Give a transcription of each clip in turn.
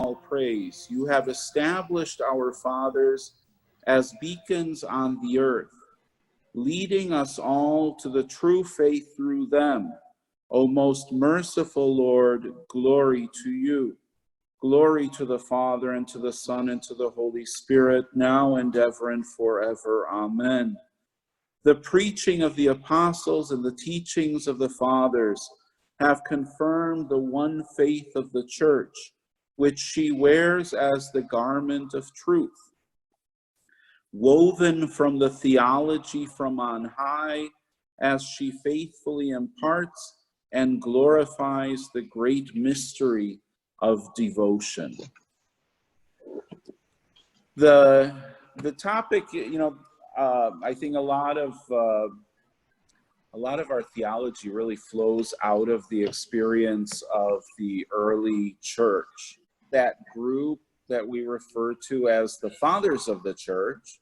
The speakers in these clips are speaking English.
all praise. You have established our fathers as beacons on the earth, leading us all to the true faith through them. O most merciful Lord, glory to you. Glory to the Father, and to the Son, and to the Holy Spirit, now and ever and forever. Amen. The preaching of the apostles and the teachings of the fathers have confirmed the one faith of the Church, which she wears as the garment of truth. Woven from the theology from on high, as she faithfully imparts and glorifies the great mystery of devotion. The topic, I think a lot of our theology really flows out of the experience of the early church. That group that we refer to as the fathers of the church,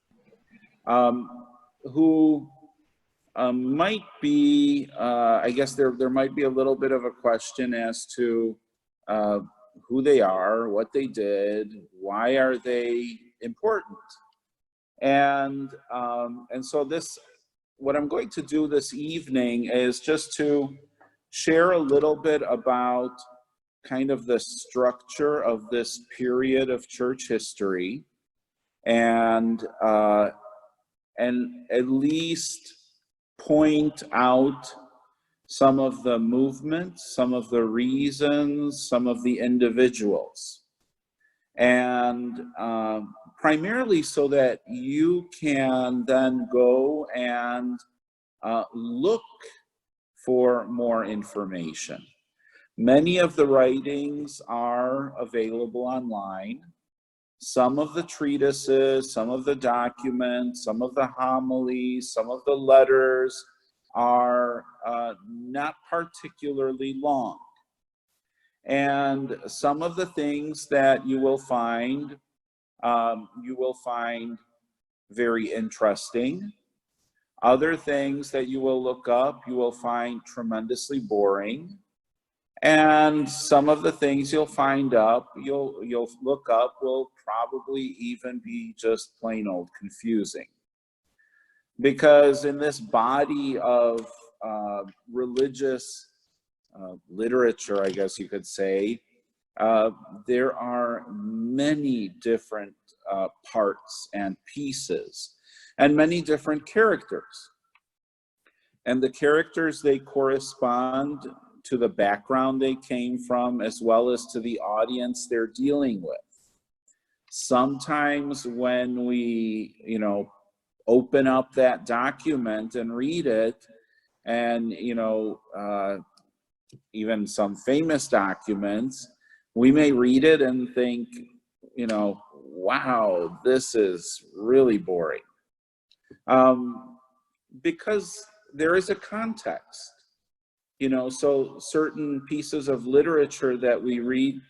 who might be, I guess there might be a little bit of a question as to who they are, what they did, why are they important? And so what I'm going to do this evening is just to share a little bit about kind of the structure of this period of church history, and at least point out some of the movements, some of the reasons, some of the individuals, and primarily so that you can then go and look for more information. Many of the writings are available online. Some of the treatises, some of the documents, some of the homilies, some of the letters are not particularly long. And some of the things that you will find very interesting. Other things that you will look up, you will find tremendously boring. And some of the things you'll look up will probably even be just plain old confusing. Because in this body of religious literature, I guess you could say, there are many different parts and pieces, and many different characters. And the characters, they correspond to the background they came from, as well as to the audience they're dealing with. Sometimes when we, open up that document and read it, and, even some famous documents, we may read it and think, wow, this is really boring. Because there is a context. So certain pieces of literature that we read,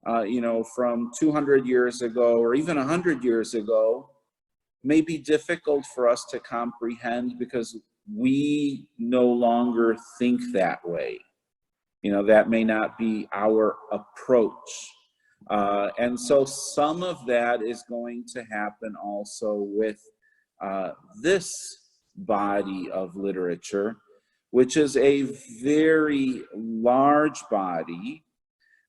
from 200 years ago or even 100 years ago may be difficult for us to comprehend because we no longer think that way. That may not be our approach. And so some of that is going to happen also with this body of literature, which is a very large body,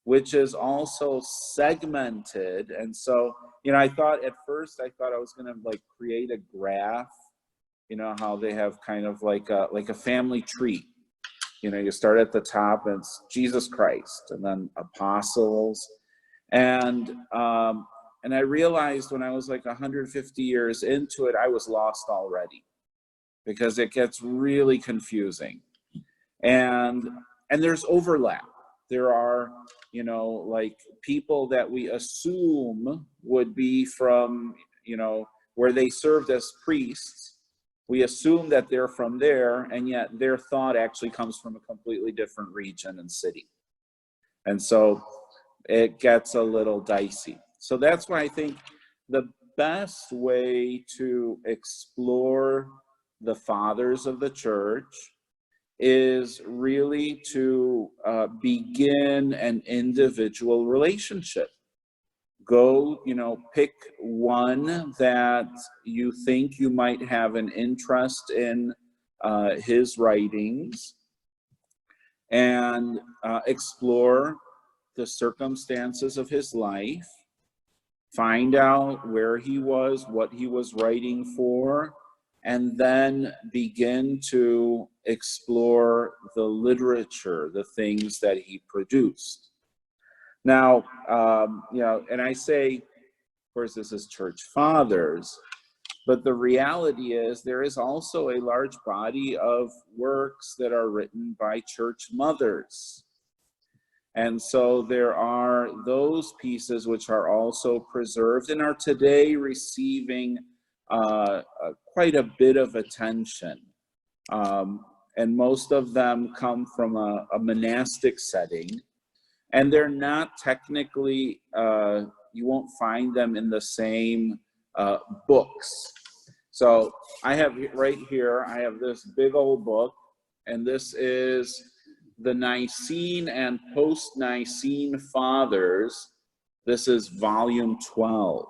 which is also segmented. And so, I thought at first, I was going to create a graph, how they have kind of like a family tree. You start at the top and it's Jesus Christ, and then apostles. And I realized when I was 150 years into it, I was lost already, because it gets really confusing. And there's overlap. There are, people that we assume would be from, where they served as priests. We assume that they're from there, and yet their thought actually comes from a completely different region and city. And so it gets a little dicey. So that's why I think the best way to explore the fathers of the church is really to begin an individual relationship. go, pick one that you think you might have an interest in his writings, and explore the circumstances of his life, find out where he was, what he was writing for, and then begin to explore the literature, the things that he produced. Now, and I say, of course, this is church fathers, but the reality is there is also a large body of works that are written by church mothers. And so there are those pieces which are also preserved and are today receiving quite a bit of attention. And most of them come from a monastic setting. And they're not technically, you won't find them in the same books. So I have right here, I have this big old book, and this is the Nicene and Post-Nicene Fathers. This is volume 12.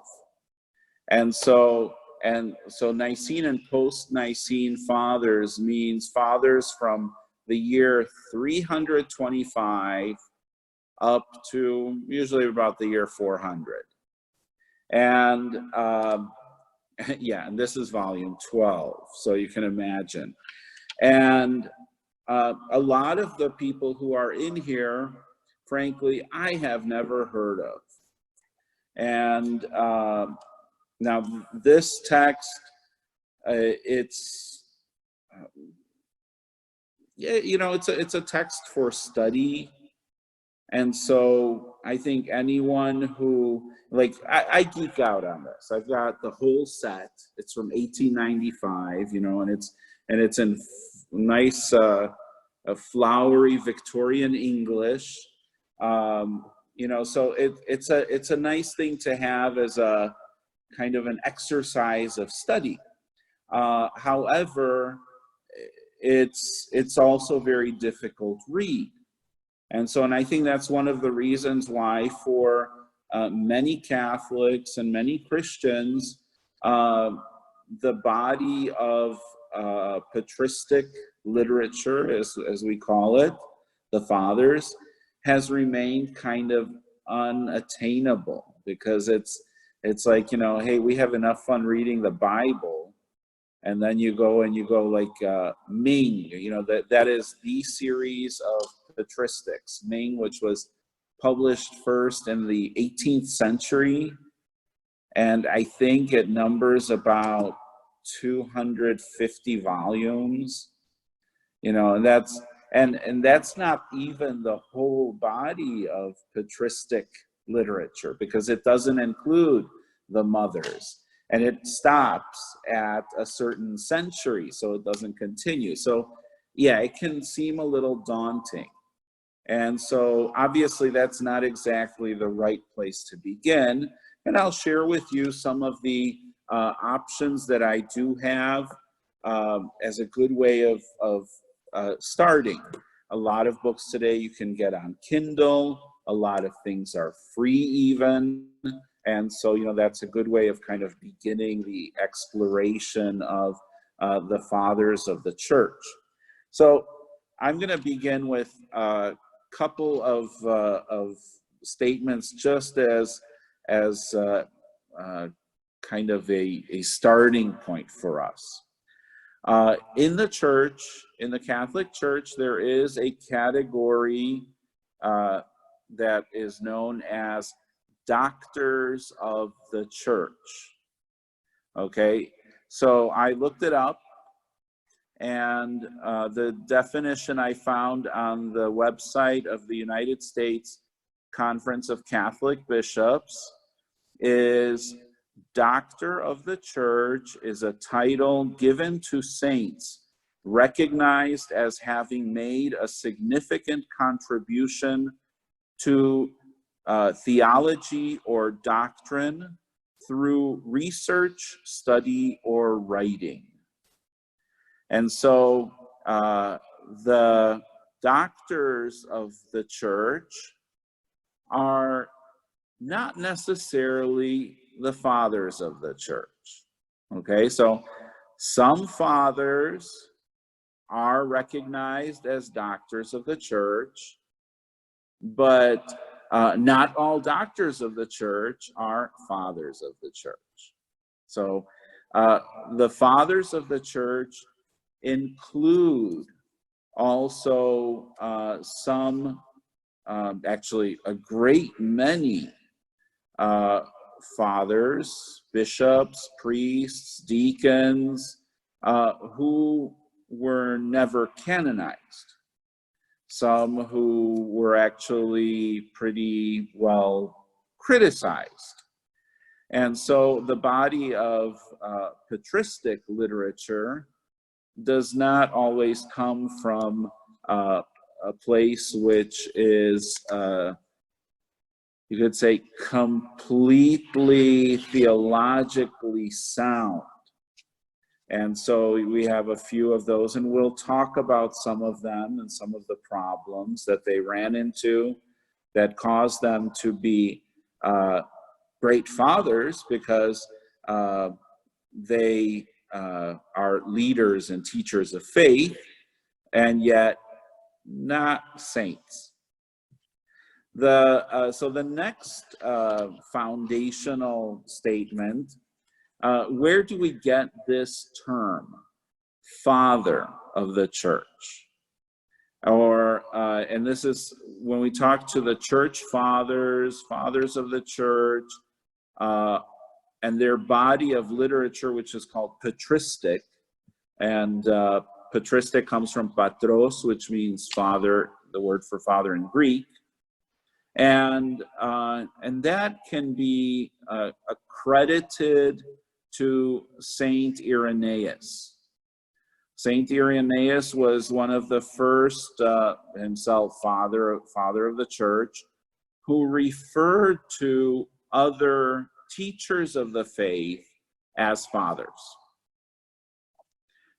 And so Nicene and Post-Nicene Fathers means fathers from the year 325 up to usually about the year 400. And and this is volume 12, so you can imagine. And a lot of the people who are in here, frankly, I have never heard of. And now this text, it's it's a text for study. And so I think anyone who, I geek out on this. I've got the whole set. It's from 1895, and it's in nice, flowery Victorian English. So it's a nice thing to have as a kind of an exercise of study. However, it's also very difficult read. And I think that's one of the reasons why for many Catholics and many Christians, the body of patristic literature, as we call it, the fathers, has remained kind of unattainable, because it's like, hey, we have enough fun reading the Bible, and then you go like Ming, that is the series of patristics. Ming, which was published first in the 18th century, and I think it numbers about 250 volumes, and that's not even the whole body of patristic literature, because it doesn't include the mothers, and it stops at a certain century, so it doesn't continue. So yeah, it can seem a little daunting. And so obviously that's not exactly the right place to begin. And I'll share with you some of the options that I do have as a good way of starting. A lot of books today you can get on Kindle. A lot of things are free even. And so, that's a good way of kind of beginning the exploration of the fathers of the church. So I'm going to begin with a couple of statements just as kind of a starting point for us. In the church, in the Catholic Church, there is a category that is known as doctors of the church. Okay, so I looked it up, and the definition I found on the website of the United States Conference of Catholic Bishops is: Doctor of the Church is a title given to saints recognized as having made a significant contribution to theology or doctrine through research, study, or writing. And so the doctors of the church are not necessarily the fathers of the church. Okay, so some fathers are recognized as doctors of the church, but not all doctors of the church are fathers of the church. So the fathers of the church include also actually a great many fathers, bishops, priests, deacons, who were never canonized. Some who were actually pretty well criticized. And so the body of patristic literature does not always come from a place which is, you could say, completely theologically sound. And so we have a few of those, and we'll talk about some of them and some of the problems that they ran into that caused them to be great fathers, because they are leaders and teachers of faith, and yet not saints. So the next foundational statement, where do we get this term, father of the church? Or, and this is when we talk to the church fathers, fathers of the church, and their body of literature, which is called patristic. And patristic comes from patros, which means father, the word for father in Greek. And that can be accredited to Saint Irenaeus. Saint Irenaeus was one of the first, himself father of the church, who referred to other teachers of the faith as fathers.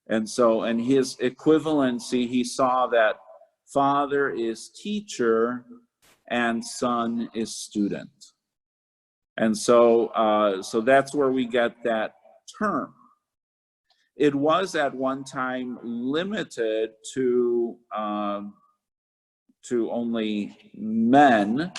And so in his equivalency, he saw that father is teacher and son is student. And so, so that's where we get that term. It was at one time limited to only men.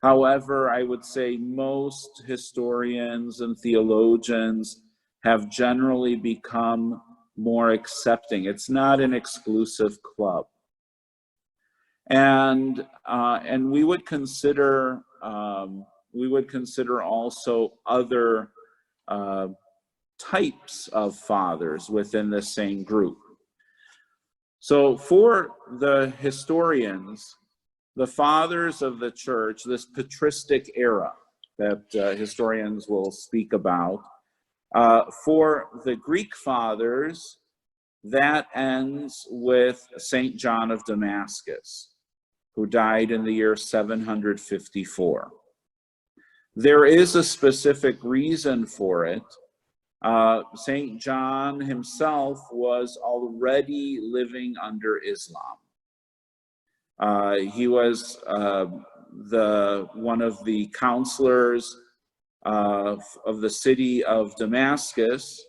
However, I would say most historians and theologians have generally become more accepting. It's not an exclusive club. And we would consider also other types of fathers within the same group. So for the historians, the fathers of the church, this patristic era that historians will speak about, for the Greek fathers, that ends with Saint John of Damascus, who died in the year 754. There is a specific reason for it. Saint John himself was already living under Islam. He was one of the counselors of the city of Damascus,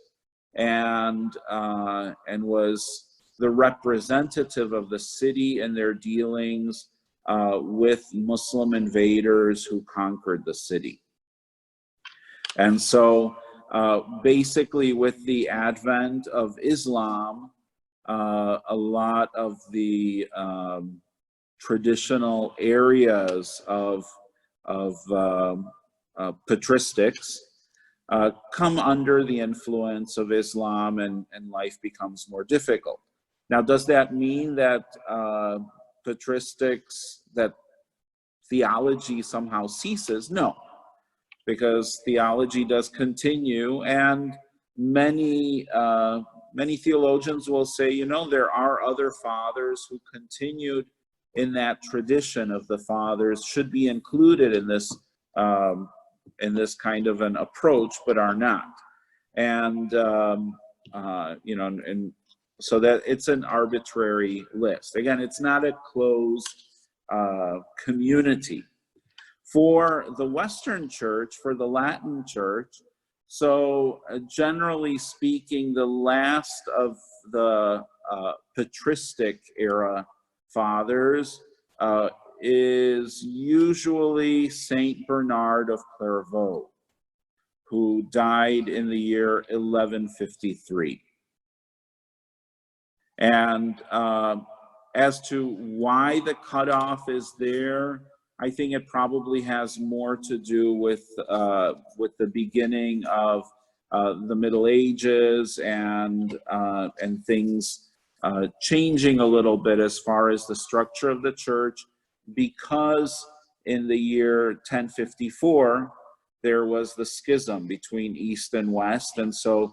and was the representative of the city in their dealings with Muslim invaders who conquered the city. And so basically with the advent of Islam, a lot of the traditional areas of patristics come under the influence of Islam, and life becomes more difficult. Now, does that mean that patristics, that theology somehow ceases? No, because theology does continue, and many theologians will say, you know, there are other fathers who continued in that tradition of the fathers, should be included in this kind of an approach, but are not. And you know, and so that it's an arbitrary list. Again, it's not a closed community. For the Western Church, for the Latin Church, so generally speaking, the last of the patristic era fathers is usually Saint Bernard of Clairvaux, who died in the year 1153. And as to why the cutoff is there, I think it probably has more to do with the beginning of the Middle Ages and things changing a little bit as far as the structure of the church, because in the year 1054 there was the schism between East and West, and so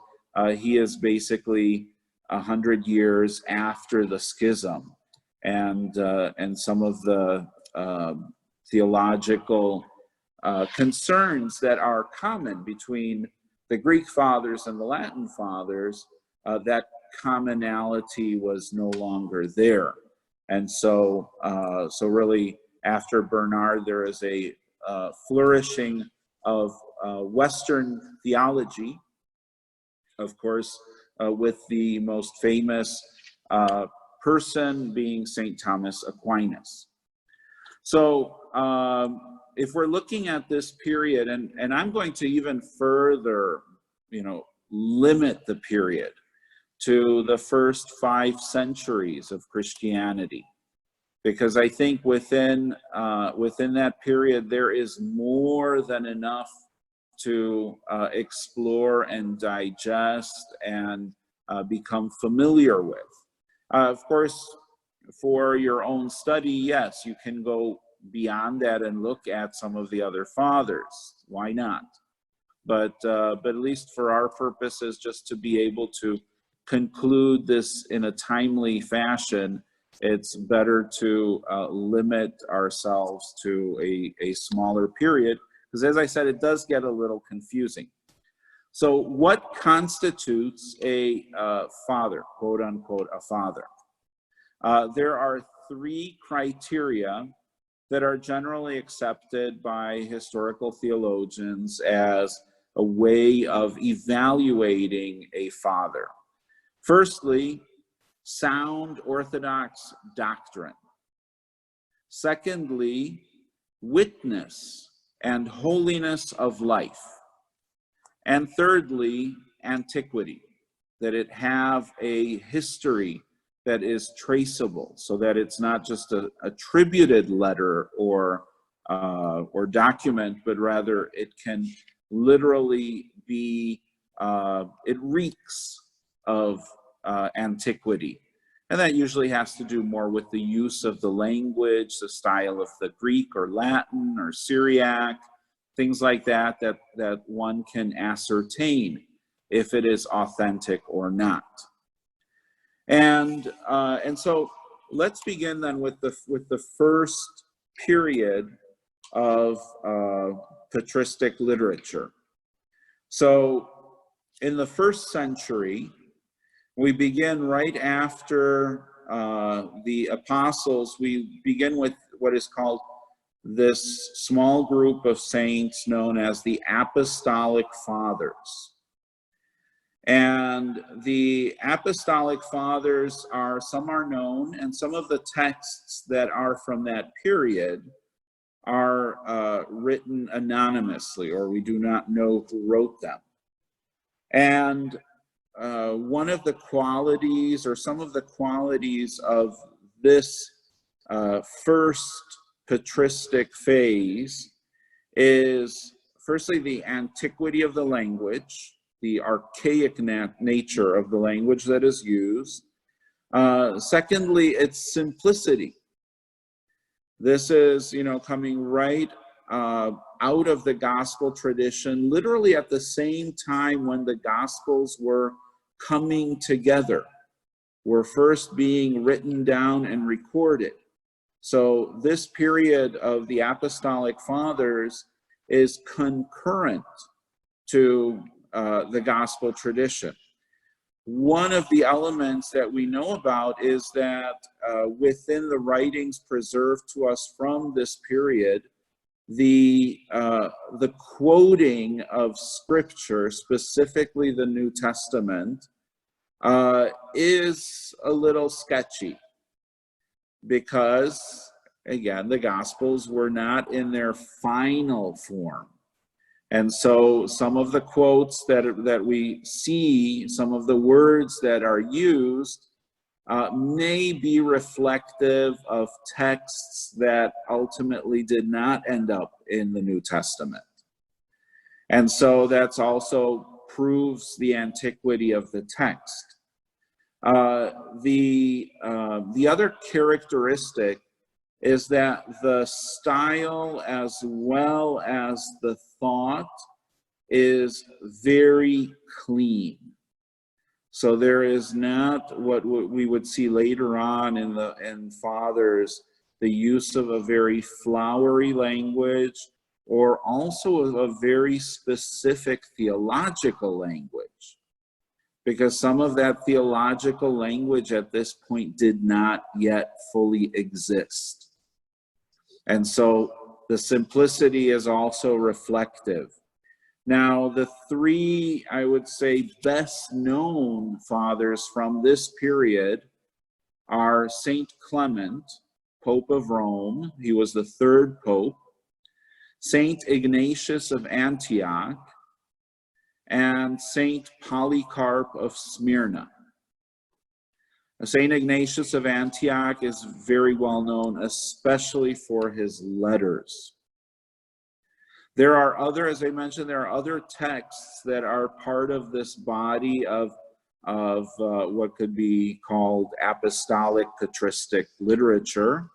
he is basically 100 years after the schism, and some of the theological concerns that are common between the Greek fathers and the Latin fathers, that commonality was no longer there. And so, so really after Bernard, there is a flourishing of Western theology, of course, with the most famous person being St. Thomas Aquinas. So if we're looking at this period, and I'm going to even further, limit the period to the first 5 centuries of Christianity, because I think within that period there is more than enough to explore and digest and become familiar with. Of course, for your own study, yes, you can go beyond that and look at some of the other fathers. Why not? But at least for our purposes, just to be able to conclude this in a timely fashion, it's better to limit ourselves to a smaller period, because as I said, it does get a little confusing. So what constitutes a father, quote unquote, a father? There are 3 criteria that are generally accepted by historical theologians as a way of evaluating a father. Firstly, sound orthodox doctrine. Secondly, witness and holiness of life. And thirdly, antiquity, that it have a history that is traceable, so that it's not just a attributed letter or document, but rather it can literally be, it reeks of antiquity. And that usually has to do more with the use of the language, the style of the Greek or Latin or Syriac, things like that one can ascertain if it is authentic or not. And so let's begin then with the first period of patristic literature. So in the 1st century, we begin right after the apostles. We begin with what is called this small group of saints known as the Apostolic Fathers. And the Apostolic Fathers some are known, and some of the texts that are from that period are written anonymously, or we do not know who wrote them. And one of the qualities, or some of the qualities of this first patristic phase is, firstly, the antiquity of the language, the archaic nature of the language that is used. Secondly, its simplicity. This is, coming right out of the gospel tradition, literally at the same time when the gospels were coming together, were first being written down and recorded. So this period of the Apostolic Fathers is concurrent to the gospel tradition. One of the elements that we know about is that within the writings preserved to us from this period, the quoting of Scripture, specifically the New Testament, is a little sketchy because, again, the Gospels were not in their final form. And so some of the quotes that we see, some of the words that are used, may be reflective of texts that ultimately did not end up in the New Testament. And so that's also proves the antiquity of the text. The other characteristic is that the style as well as the thought is very clean. So there is not what we would see later on in Fathers, the use of a very flowery language, or also a very specific theological language, because some of that theological language at this point did not yet fully exist. And so the simplicity is also reflective. Now, the three, I would say, best known fathers from this period are Saint Clement, Pope of Rome. He was the third pope. Saint Ignatius of Antioch, and Saint Polycarp of Smyrna. Saint Ignatius of Antioch is very well known, especially for his letters. There are other, as I mentioned, there are other texts that are part of this body of what could be called apostolic patristic literature.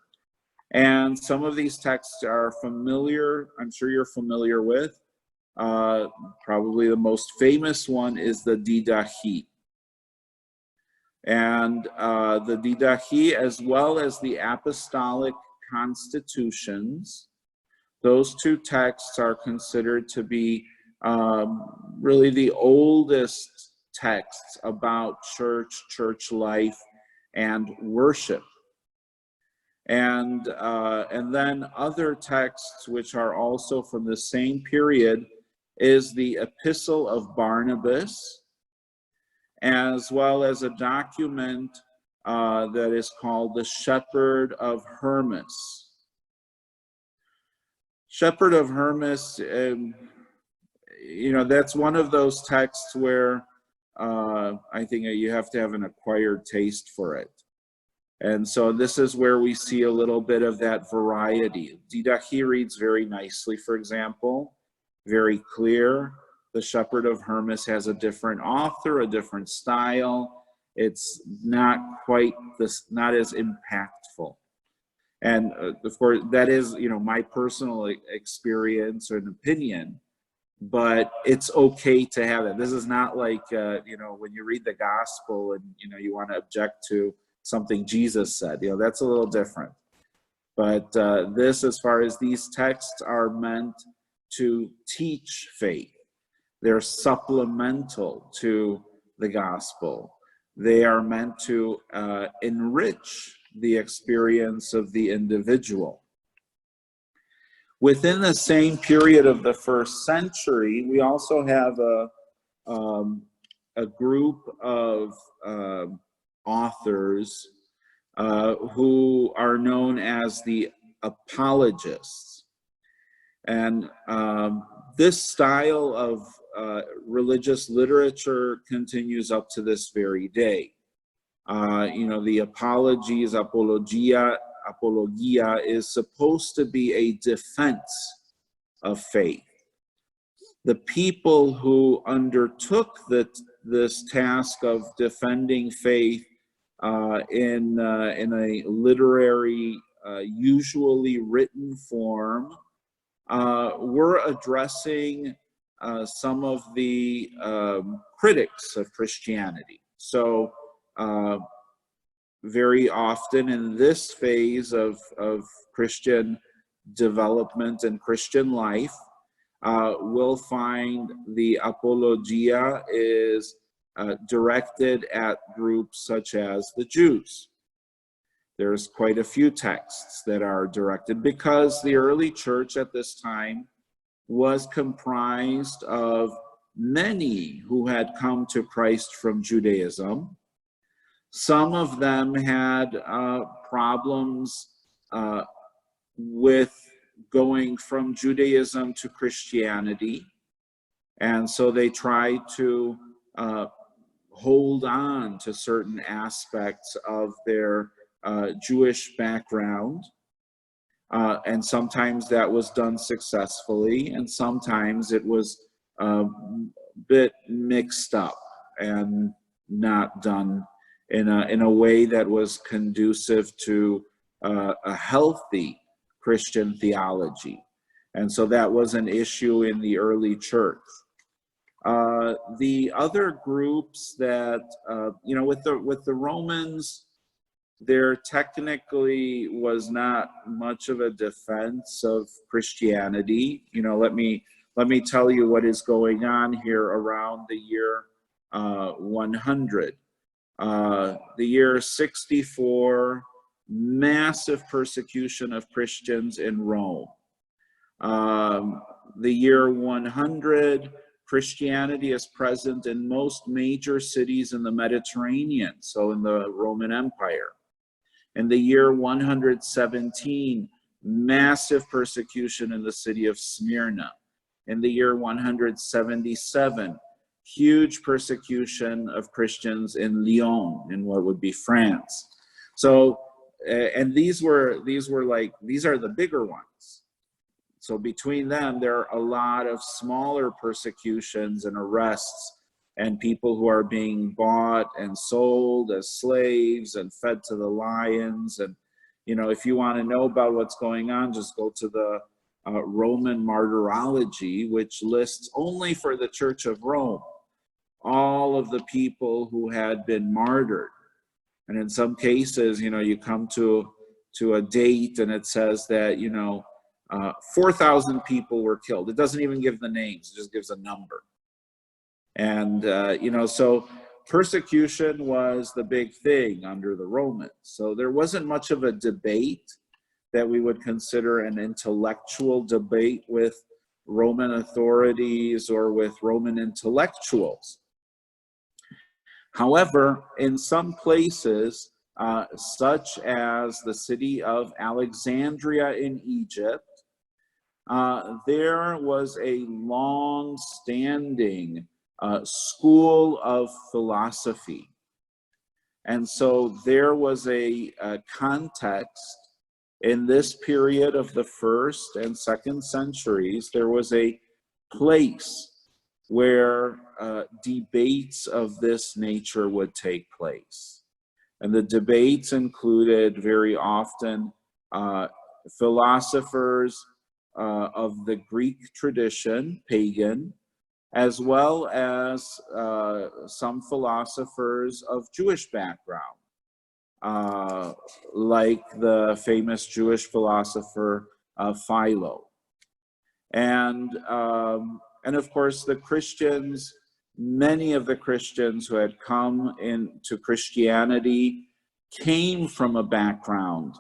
And some of these texts are familiar, I'm sure you're familiar with. Probably the most famous one is the Didache. And the Didache, as well as the apostolic constitutions, those two texts are considered to be really the oldest texts about church life, and worship. And then other texts which are also from the same period is the Epistle of Barnabas, as well as a document that is called the Shepherd of Hermas. Shepherd of Hermas, that's one of those texts where I think you have to have an acquired taste for it. And so this is where we see a little bit of that variety. Didache reads very nicely, for example, very clear. The Shepherd of Hermas has a different author, a different style. It's not quite this, not as impactful. And of course, that is, my personal experience or an opinion, but it's okay to have it. This is not like, when you read the gospel and, you want to object to something Jesus said, that's a little different. But this, as far as these texts are meant to teach faith, they're supplemental to the gospel. They are meant to enrich the experience of the individual. Within the same period of the first century, we also have a group of authors who are known as the apologists. And this style of religious literature continues up to this very day. The apologia is supposed to be a defense of faith. The people who undertook this task of defending faith in a literary, usually written form, were addressing some of the critics of Christianity. So very often in this phase of Christian development and Christian life, we'll find the apologia is directed at groups such as the Jews. There's quite a few texts that are directed, because the early church at this time was comprised of many who had come to Christ from Judaism. Some of them had problems with going from Judaism to Christianity, and so they tried to hold on to certain aspects of their Jewish background. And sometimes that was done successfully, and sometimes it was a bit mixed up and not done in a way that was conducive to a healthy Christian theology. And so that was an issue in the early church. The other groups that, with the Romans, there technically was not much of a defense of Christianity. Let me tell you what is going on here around the year 100. The year 64, massive persecution of Christians in Rome. The year 100, Christianity is present in most major cities in the Mediterranean, so in the Roman Empire. In the year 117, massive persecution in the city of Smyrna. In the year 177, huge persecution of Christians in Lyon, in what would be France. So, and these are the bigger ones. So between them, there are a lot of smaller persecutions and arrests, and people who are being bought and sold as slaves and fed to the lions. And, if you want to know about what's going on, just go to the Roman Martyrology, which lists only for the Church of Rome all of the people who had been martyred. And in some cases, you come to a date and it says that, 4,000 people were killed. It doesn't even give the names, it just gives a number. And, so persecution was the big thing under the Romans. So there wasn't much of a debate that we would consider an intellectual debate with Roman authorities or with Roman intellectuals. However, in some places, such as the city of Alexandria in Egypt, there was a long-standing school of philosophy. And so there was a context in this period of the 1st and 2nd centuries. There was a place where debates of this nature would take place. And the debates included very often philosophers of the Greek tradition, pagan, as well as some philosophers of Jewish background, like the famous Jewish philosopher Philo. And of course, the Christians, many of the Christians who had come into Christianity came from a background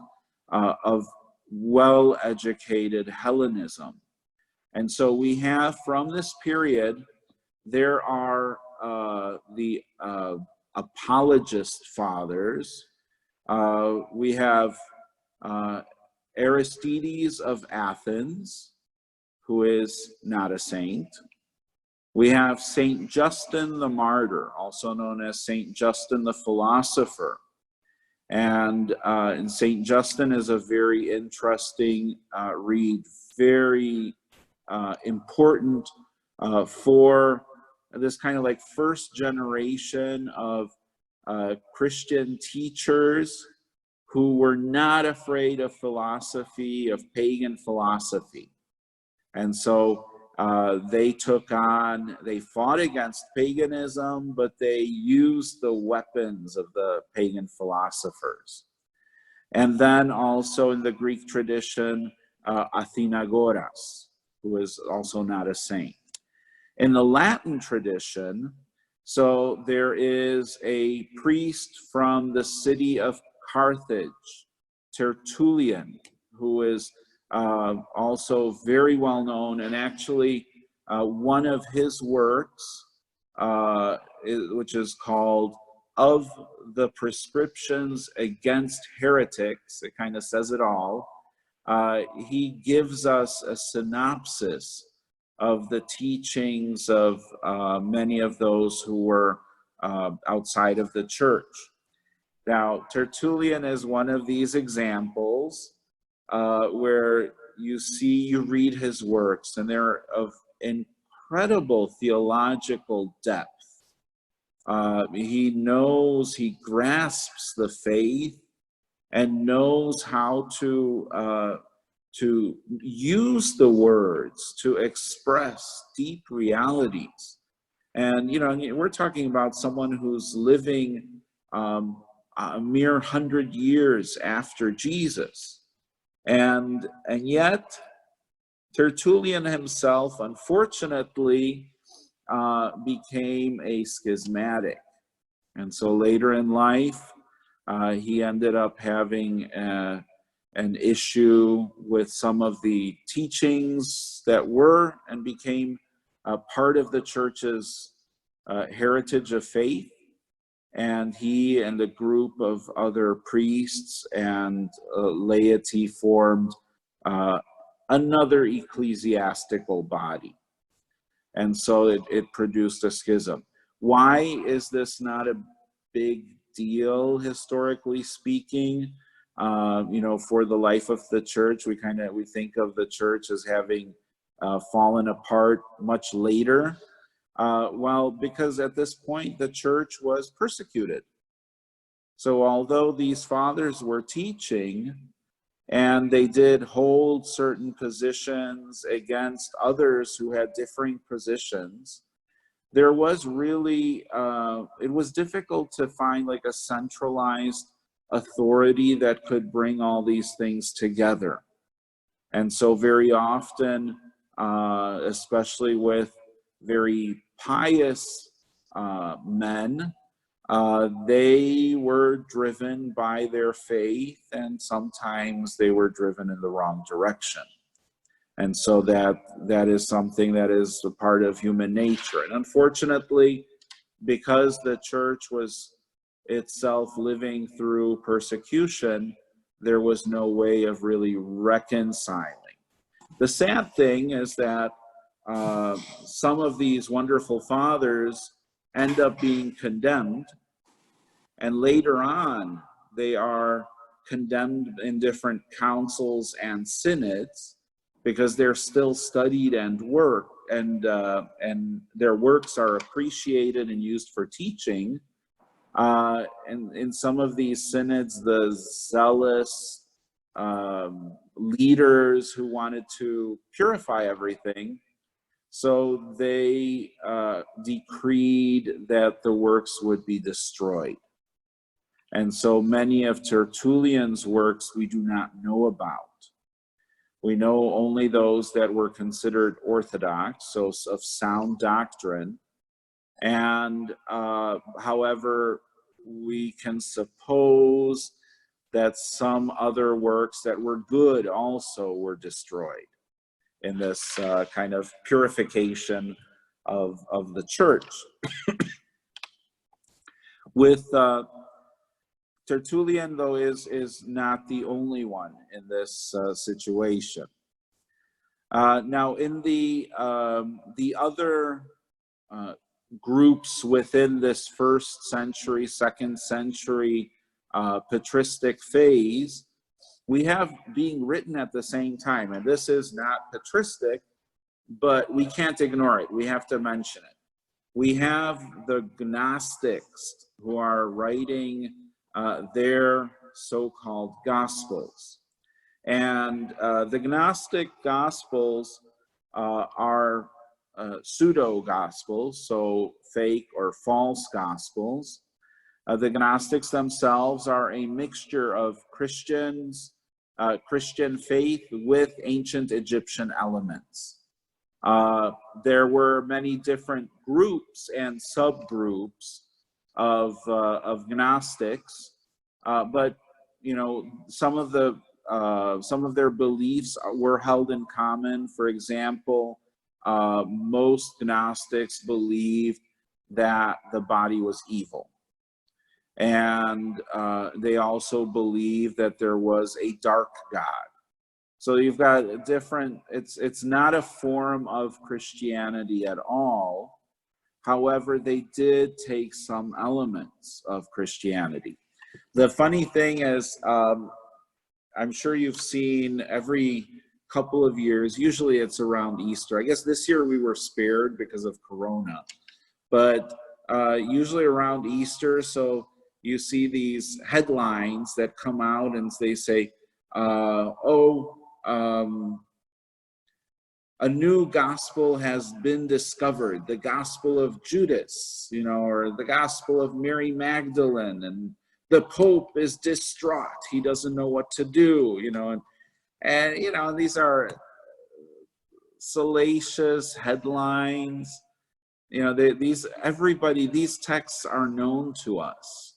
of well-educated Hellenism. And so we have, from this period, there are the apologist fathers. We have Aristides of Athens, who is not a saint. We have Saint Justin the Martyr, also known as Saint Justin the Philosopher. And Saint Justin is a very interesting read, very important for this kind of like first generation of Christian teachers who were not afraid of philosophy, of pagan philosophy. And so they fought against paganism, but they used the weapons of the pagan philosophers. And then also in the Greek tradition, Athenagoras, who is also not a saint. In the Latin tradition, so there is a priest from the city of Carthage, Tertullian, who is also very well known, and actually one of his works, which is called Of the Prescriptions Against Heretics, it kind of says it all. He gives us a synopsis of the teachings of many of those who were outside of the church. Now, Tertullian is one of these examples where you read his works, and they're of incredible theological depth. He grasps the faith and knows how to use the words to express deep realities. And, we're talking about someone who's living a mere 100 years after Jesus. And yet, Tertullian himself, unfortunately, became a schismatic. And so later in life, he ended up having an issue with some of the teachings that were and became part of the church's heritage of faith. And he and a group of other priests and laity formed another ecclesiastical body. And so it produced a schism. Why is this not a big deal, historically speaking? For the life of the church, we think of the church as having fallen apart much later. Well, because at this point, the church was persecuted. So although these fathers were teaching, and they did hold certain positions against others who had differing positions, there was really, it was difficult to find like a centralized authority that could bring all these things together. And so very often, especially with very pious men, they were driven by their faith, and sometimes they were driven in the wrong direction. And so that is something that is a part of human nature. And unfortunately, because the church was itself living through persecution, there was no way of really reconciling. The sad thing is that some of these wonderful fathers end up being condemned, and later on they are condemned in different councils and synods because they're still studied and worked, and their works are appreciated and used for teaching. And in some of these synods, the zealous leaders who wanted to purify everything, so they decreed that the works would be destroyed. And so many of Tertullian's works we do not know about. We know only those that were considered orthodox, so of sound doctrine. And however, we can suppose that some other works that were good also were destroyed in this kind of purification of the church. With Tertullian, though, is not the only one in this situation. Now, in the other groups within this first century, second century patristic phase, we have being written at the same time, and this is not patristic, but we can't ignore it. We have to mention it. We have the Gnostics who are writing their so-called Gospels. And the Gnostic Gospels are pseudo-Gospels, so fake or false Gospels. The Gnostics themselves are a mixture of Christian faith with ancient Egyptian elements. There were many different groups and subgroups of Gnostics, but some of their beliefs were held in common. For example, most Gnostics believed that the body was evil. And they also believed that there was a dark God. So you've got a different, it's not a form of Christianity at all. However, they did take some elements of Christianity. The funny thing is, I'm sure you've seen every couple of years, usually it's around Easter. I guess this year we were spared because of Corona, but usually around Easter, so you see these headlines that come out and they say, a new gospel has been discovered, the gospel of Judas, or the gospel of Mary Magdalene, and the Pope is distraught. He doesn't know what to do, and these are salacious headlines. These texts are known to us.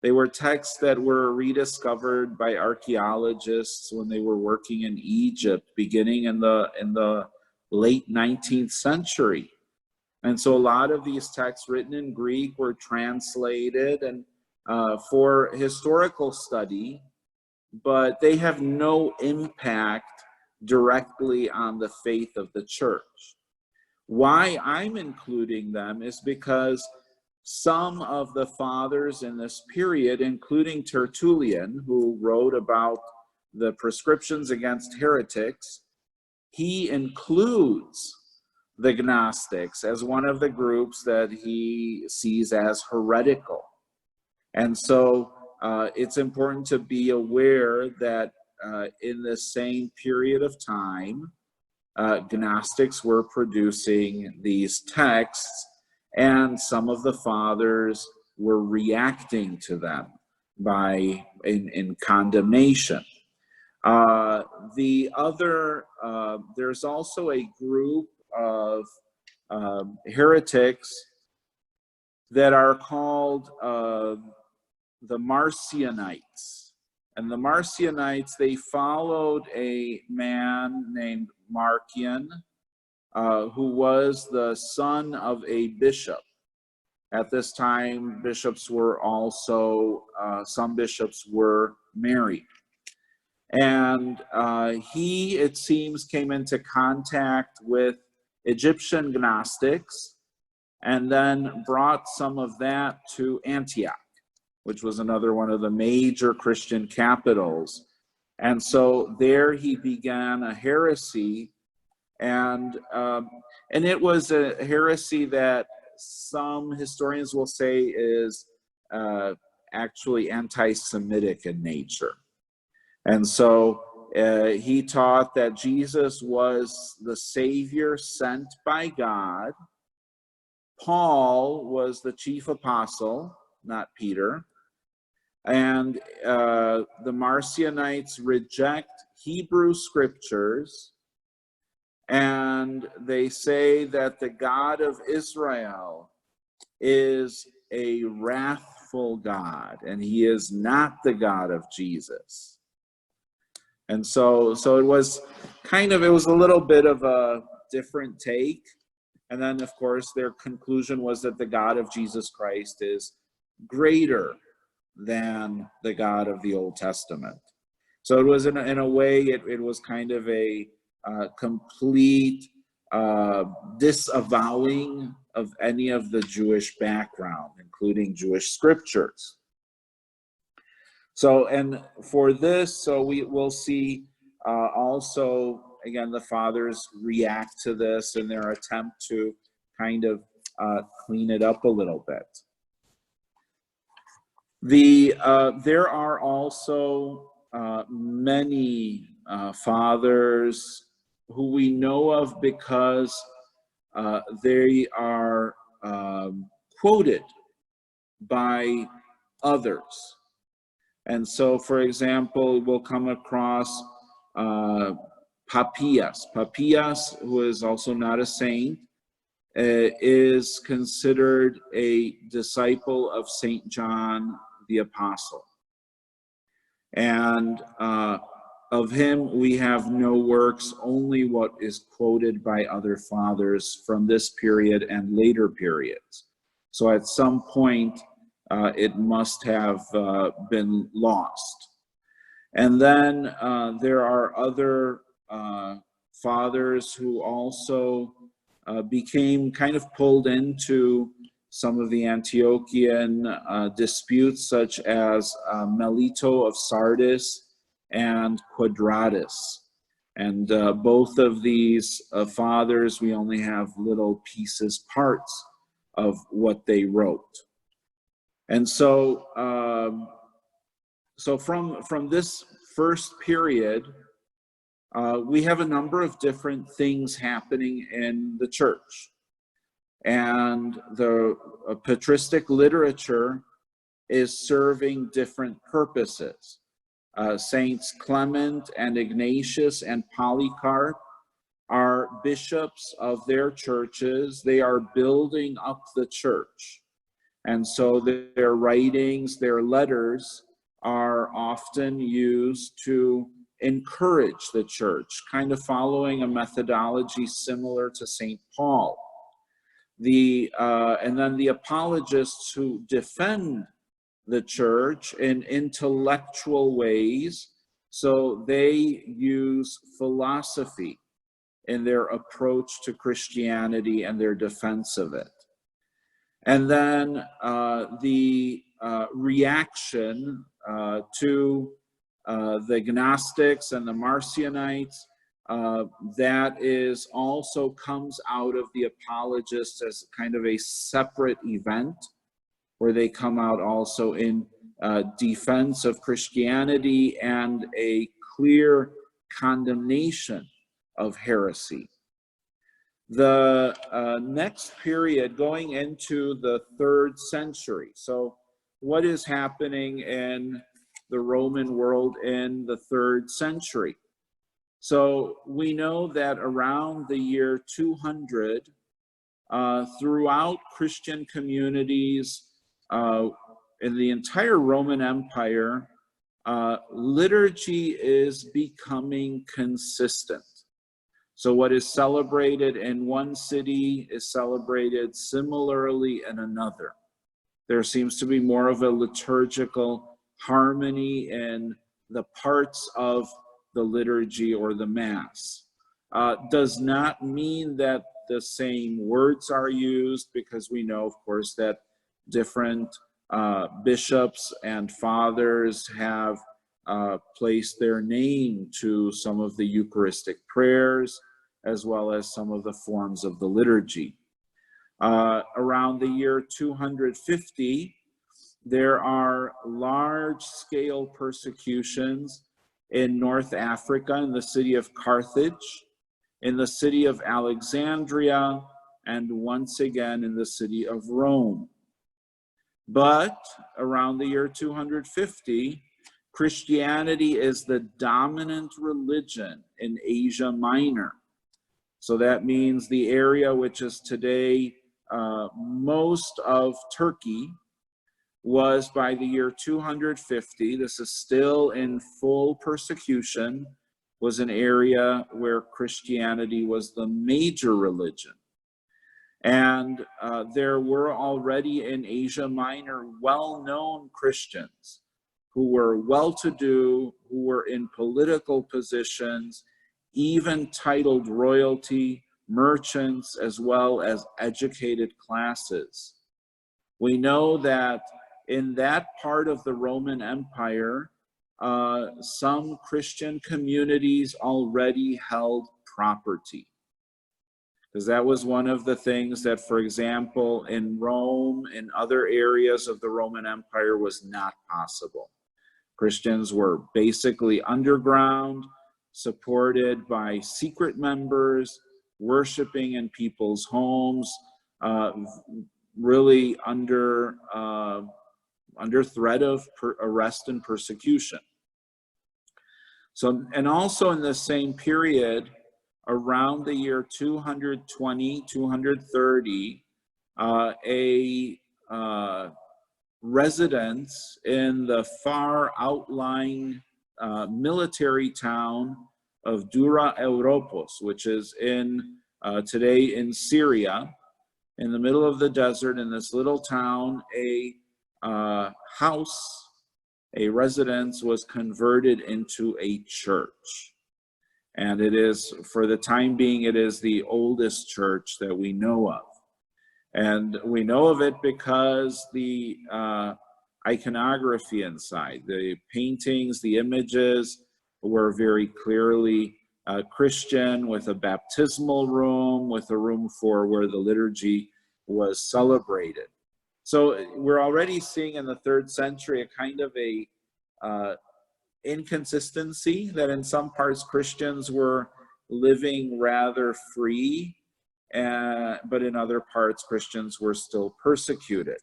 They were texts that were rediscovered by archaeologists when they were working in Egypt, beginning in the late 19th century. And so a lot of these texts written in Greek were translated and for historical study, but they have no impact directly on the faith of the church. Why I'm including them is because some of the fathers in this period, including Tertullian, who wrote about the prescriptions against heretics, he includes the Gnostics as one of the groups that he sees as heretical. And so it's important to be aware that in the same period of time, Gnostics were producing these texts, and some of the fathers were reacting to them in condemnation. There's also a group of heretics that are called the Marcionites. And the Marcionites, they followed a man named Marcion, who was the son of a bishop. At this time, bishops were also, some bishops were married. And he, it seems, came into contact with Egyptian Gnostics and then brought some of that to Antioch, which was another one of the major Christian capitals. And so there he began a heresy, and it was a heresy that some historians will say is actually anti-Semitic in nature. And so he taught that Jesus was the Savior sent by God. Paul was the chief apostle, not Peter. And the Marcionites reject Hebrew scriptures, and they say that the God of Israel is a wrathful God, and he is not the God of Jesus. And so it was it was a little bit of a different take. And then, of course, their conclusion was that the God of Jesus Christ is greater than the God of the Old Testament. So it was, in a way, it was kind of a complete disavowing of any of the Jewish background, including Jewish scriptures. So, and for this, so we will see also, again, the fathers react to this in their attempt to kind of clean it up a little bit. There are also many fathers who we know of because they are quoted by others. And so, for example, we'll come across Papias. Papias, who is also not a saint, is considered a disciple of St. John the Apostle. And of him we have no works, only what is quoted by other fathers from this period and later periods. So at some point, it must have been lost. And then there are other fathers who also became kind of pulled into some of the Antiochian disputes, such as Melito of Sardis and Quadratus. And both of these fathers, we only have little pieces, parts of what they wrote. And so, from this first period, we have a number of different things happening in the church. And the patristic literature is serving different purposes. Saints Clement and Ignatius and Polycarp are bishops of their churches. They are building up the church. And so their writings, their letters are often used to encourage the church, kind of following a methodology similar to St. Paul. And then the apologists who defend the church in intellectual ways, so they use philosophy in their approach to Christianity and their defense of it. And then the reaction to the Gnostics and the Marcionites, that is also comes out of the apologists as kind of a separate event, where they come out also in defense of Christianity and a clear condemnation of heresy. The next period, going into the 3rd century. So what is happening in the Roman world in the 3rd century? So we know that around the year 200, throughout Christian communities in the entire Roman Empire, liturgy is becoming consistent. So what is celebrated in one city is celebrated similarly in another. There seems to be more of a liturgical harmony in the parts of the liturgy or the Mass. Does not mean that the same words are used, because we know, of course, that different bishops and fathers have placed their name to some of the Eucharistic prayers, as well as some of the forms of the liturgy. Around the year 250, there are large-scale persecutions in North Africa, in the city of Carthage, in the city of Alexandria, and once again in the city of Rome. But around the year 250, Christianity is the dominant religion in Asia Minor. So that means the area which is today most of Turkey was, by the year 250, this is still in full persecution, was an area where Christianity was the major religion. And there were already in Asia Minor well-known Christians who were well-to-do, who were in political positions, even titled royalty, merchants, as well as educated classes. We know that in that part of the Roman Empire, some Christian communities already held property. Because that was one of the things that, for example, in Rome, in other areas of the Roman Empire, was not possible. Christians were basically underground, supported by secret members, worshiping in people's homes, really under threat of arrest and persecution. So, and also in the same period, around the year 220, 230, residence in the far outlying military town of Dura Europos, which is in today in Syria, in the middle of the desert, in this little town. A house, a residence, was converted into a church. And it is, for the time being, it is the oldest church that we know of. And we know of it because the iconography inside, the paintings, the images were very clearly Christian, with a baptismal room, with a room for where the liturgy was celebrated. So we're already seeing in the 3rd century a kind of a inconsistency, that in some parts Christians were living rather free, but in other parts Christians were still persecuted.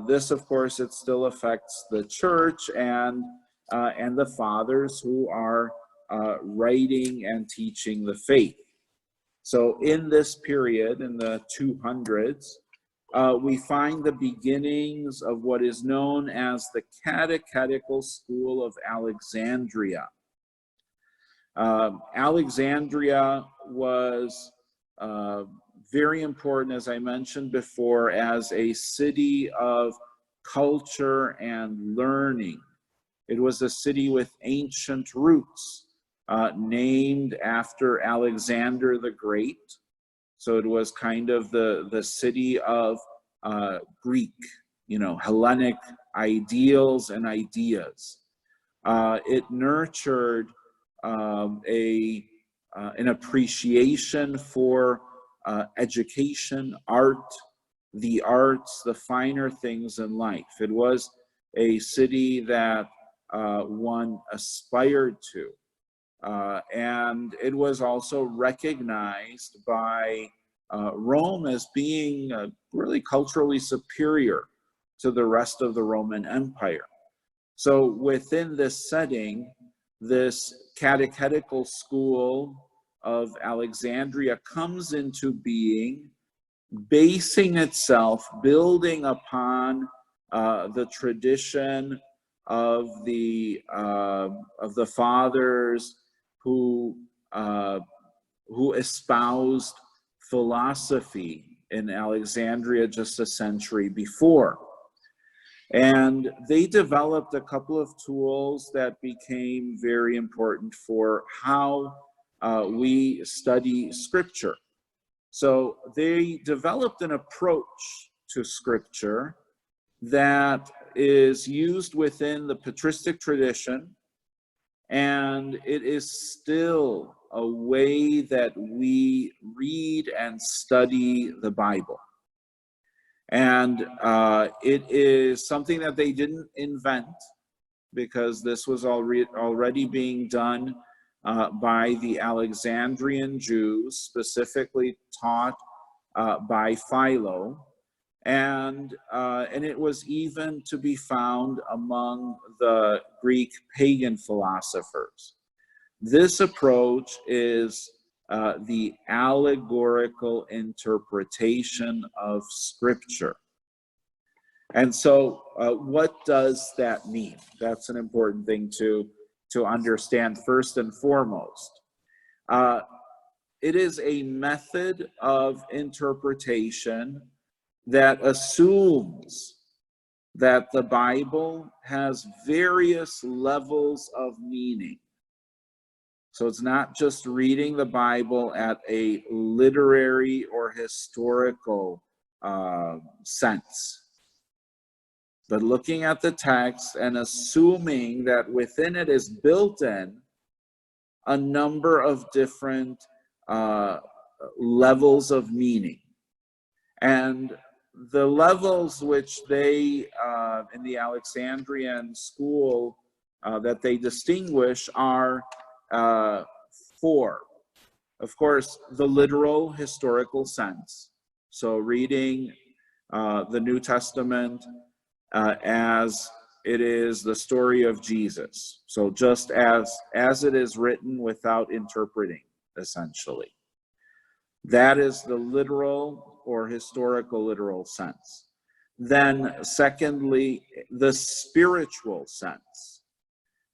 This, of course, it still affects the church and the fathers who are writing and teaching the faith. So in this period, in the 200s, we find the beginnings of what is known as the Catechetical School of Alexandria. Alexandria was very important, as I mentioned before, as a city of culture and learning. It was a city with ancient roots, named after Alexander the Great. So it was kind of the city of Greek, Hellenic ideals and ideas. It nurtured an appreciation for education, art, the arts, the finer things in life. It was a city that one aspired to. And it was also recognized by Rome as being really culturally superior to the rest of the Roman Empire. So within this setting, this catechetical school of Alexandria comes into being, basing itself, building upon the tradition of the fathers who espoused philosophy in Alexandria just a century before. And they developed a couple of tools that became very important for how we study Scripture. So they developed an approach to Scripture that is used within the patristic tradition, and it is still a way that we read and study the Bible. And it is something that they didn't invent, because this was already being done by the Alexandrian Jews, specifically taught by Philo. And it was even to be found among the Greek pagan philosophers. This approach is the allegorical interpretation of Scripture. And so what does that mean? That's an important thing to understand first and foremost. It is a method of interpretation that assumes that the Bible has various levels of meaning. So it's not just reading the Bible at a literary or historical sense, but looking at the text and assuming that within it is built in a number of different levels of meaning. And the levels which they, in the Alexandrian school, that they distinguish are four. Of course, the literal historical sense. So reading the New Testament as it is the story of Jesus. So just as it is written without interpreting, essentially. That is the literal or historical literal sense. Then secondly, the spiritual sense.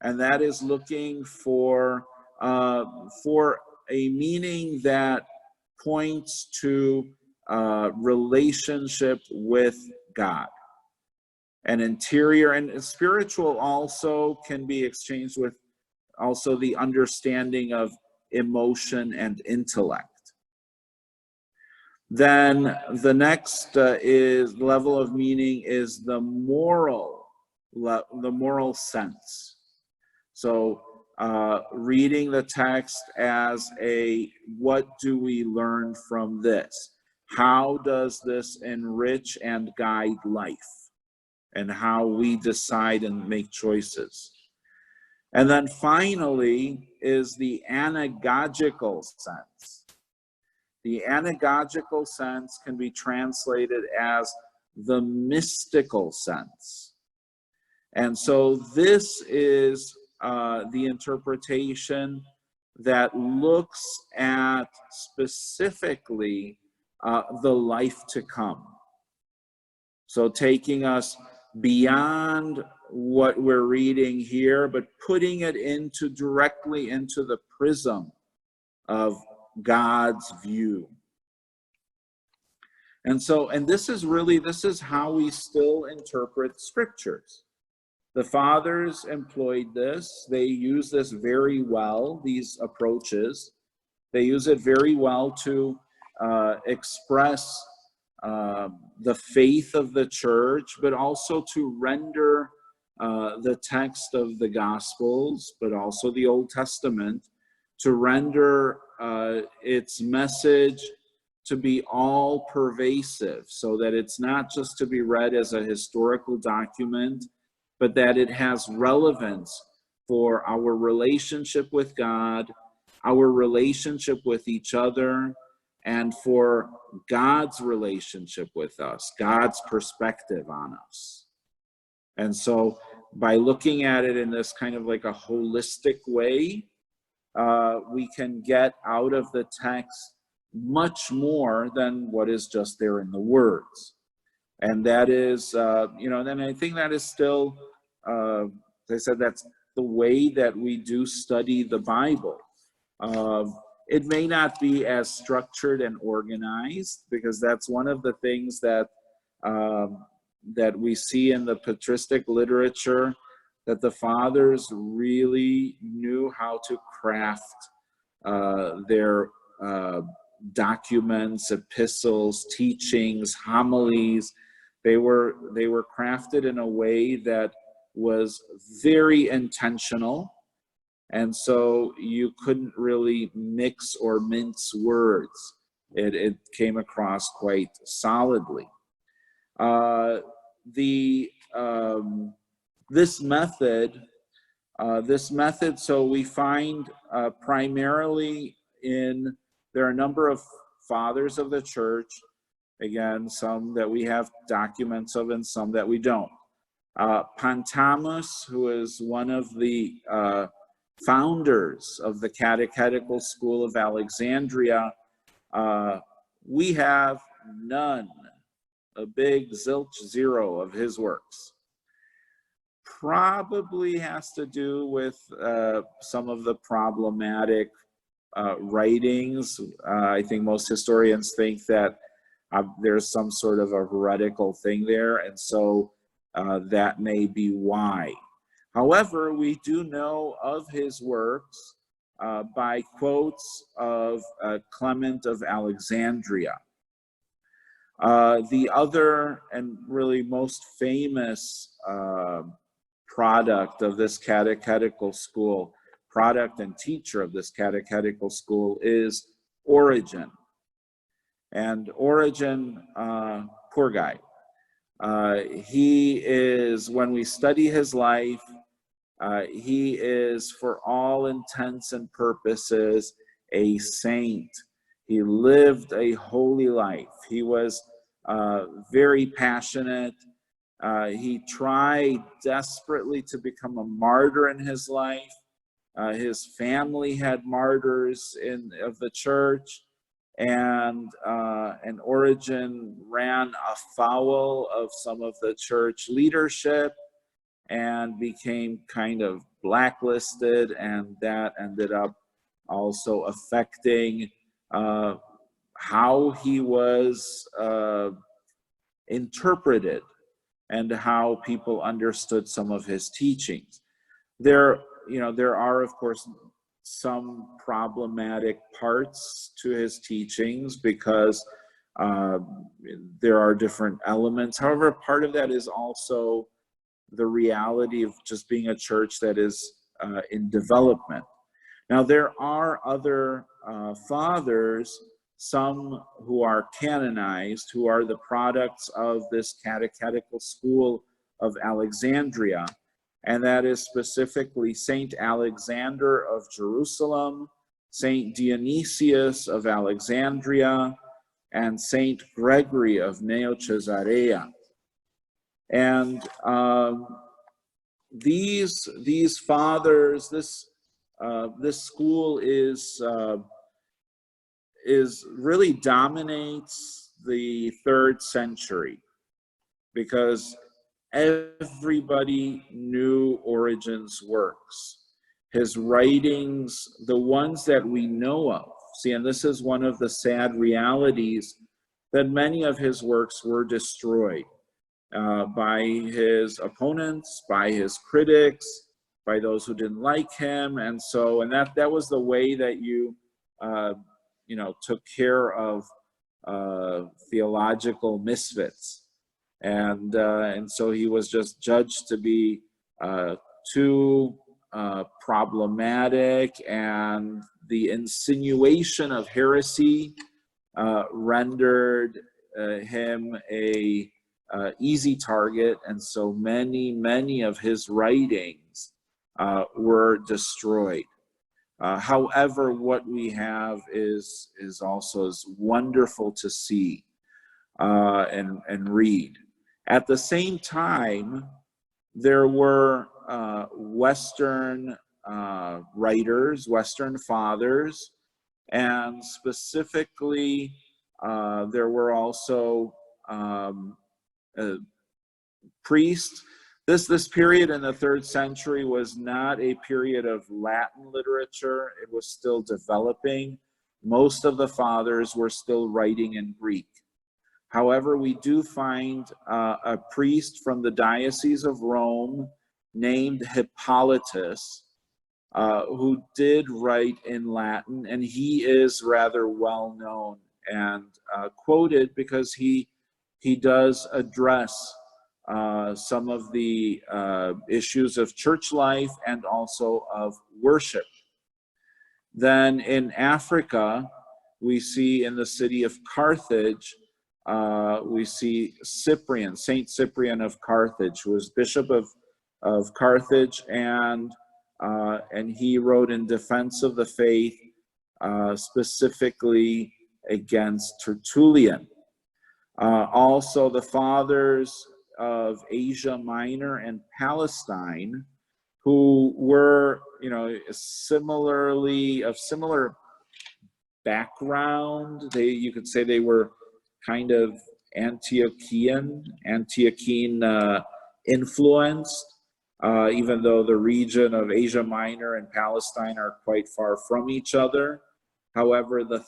And that is looking for a meaning that points to relationship with God. An interior and spiritual also can be exchanged with also the understanding of emotion and intellect. Then the next is level of meaning is the moral sense. So reading the text as what do we learn from this? How does this enrich and guide life? And how we decide and make choices. And then finally is the anagogical sense. The anagogical sense can be translated as the mystical sense. And so this is the interpretation that looks at specifically the life to come. So taking us beyond what we're reading here, but putting it directly into the prism of God's view. And this is how we still interpret scriptures. The fathers employed this. They use this very well, these approaches. They use it very well to express the faith of the church, but also to render the text of the Gospels, but also the Old Testament, to render its message to be all pervasive, so that it's not just to be read as a historical document, but that it has relevance for our relationship with God, our relationship with each other, and for God's relationship with us, God's perspective on us. And so by looking at it in this kind of like a holistic way, we can get out of the text much more than what is just there in the words. And that is, then I think that is still, as I said, that's the way that we do study the Bible. It may not be as structured and organized, because that's one of the things that that we see in the patristic literature, that the fathers really knew how to craft their documents, epistles, teachings, homilies. They were crafted in a way that was very intentional. And so you couldn't really mix or mince words. It came across quite solidly. This method, so we find primarily there are a number of fathers of the church, again, some that we have documents of and some that we don't. Pontamus, who is one of the founders of the Catechetical School of Alexandria, we have none, a big zilch zero of his works. Probably has to do with some of the problematic writings. I think most historians think that there's some sort of a heretical thing there, and so that may be why. However, we do know of his works by quotes of Clement of Alexandria. The other and really most famous product of this catechetical school, product and teacher of this catechetical school, is Origen. And Origen, poor guy. He is, when we study his life, he is, for all intents and purposes, a saint. He lived a holy life. He was very passionate. He tried desperately to become a martyr in his life. His family had martyrs of the church, and Origen ran afoul of some of the church leadership and became kind of blacklisted, and that ended up also affecting how he was interpreted and how people understood some of his teachings. There are, of course, some problematic parts to his teachings because there are different elements. However, part of that is also the reality of just being a church that is in development. Now, there are other fathers, some who are canonized, who are the products of this catechetical school of Alexandria, and that is specifically Saint Alexander of Jerusalem, Saint Dionysius of Alexandria, and Saint Gregory of Neo-Caesarea. And these fathers, this school is really dominates the 3rd century because everybody knew Origen's works. His writings, the ones that we know of, see, and this is one of the sad realities, that many of his works were destroyed by his opponents, by his critics, by those who didn't like him, and that was the way that you took care of theological misfits, and so he was just judged to be too problematic, and the insinuation of heresy rendered him a easy target, and so many of his writings were destroyed. However, what we have is also is wonderful to see and read. At the same time, there were Western writers, Western fathers, and specifically there were also priests. This period in the 3rd century was not a period of Latin literature. It was still developing. Most of the fathers were still writing in Greek. However, we do find a priest from the Diocese of Rome named Hippolytus who did write in Latin, and he is rather well known and quoted because he does address some of the issues of church life and also of worship. Then in Africa, we see in the city of Carthage, we see Cyprian, Saint Cyprian of Carthage, who was Bishop of Carthage, and he wrote in defense of the faith, specifically against Tertullian. Also, the fathers of Asia Minor and Palestine, who were, similarly of similar background. You could say they were kind of Antiochean influenced, even though the region of Asia Minor and Palestine are quite far from each other. However, the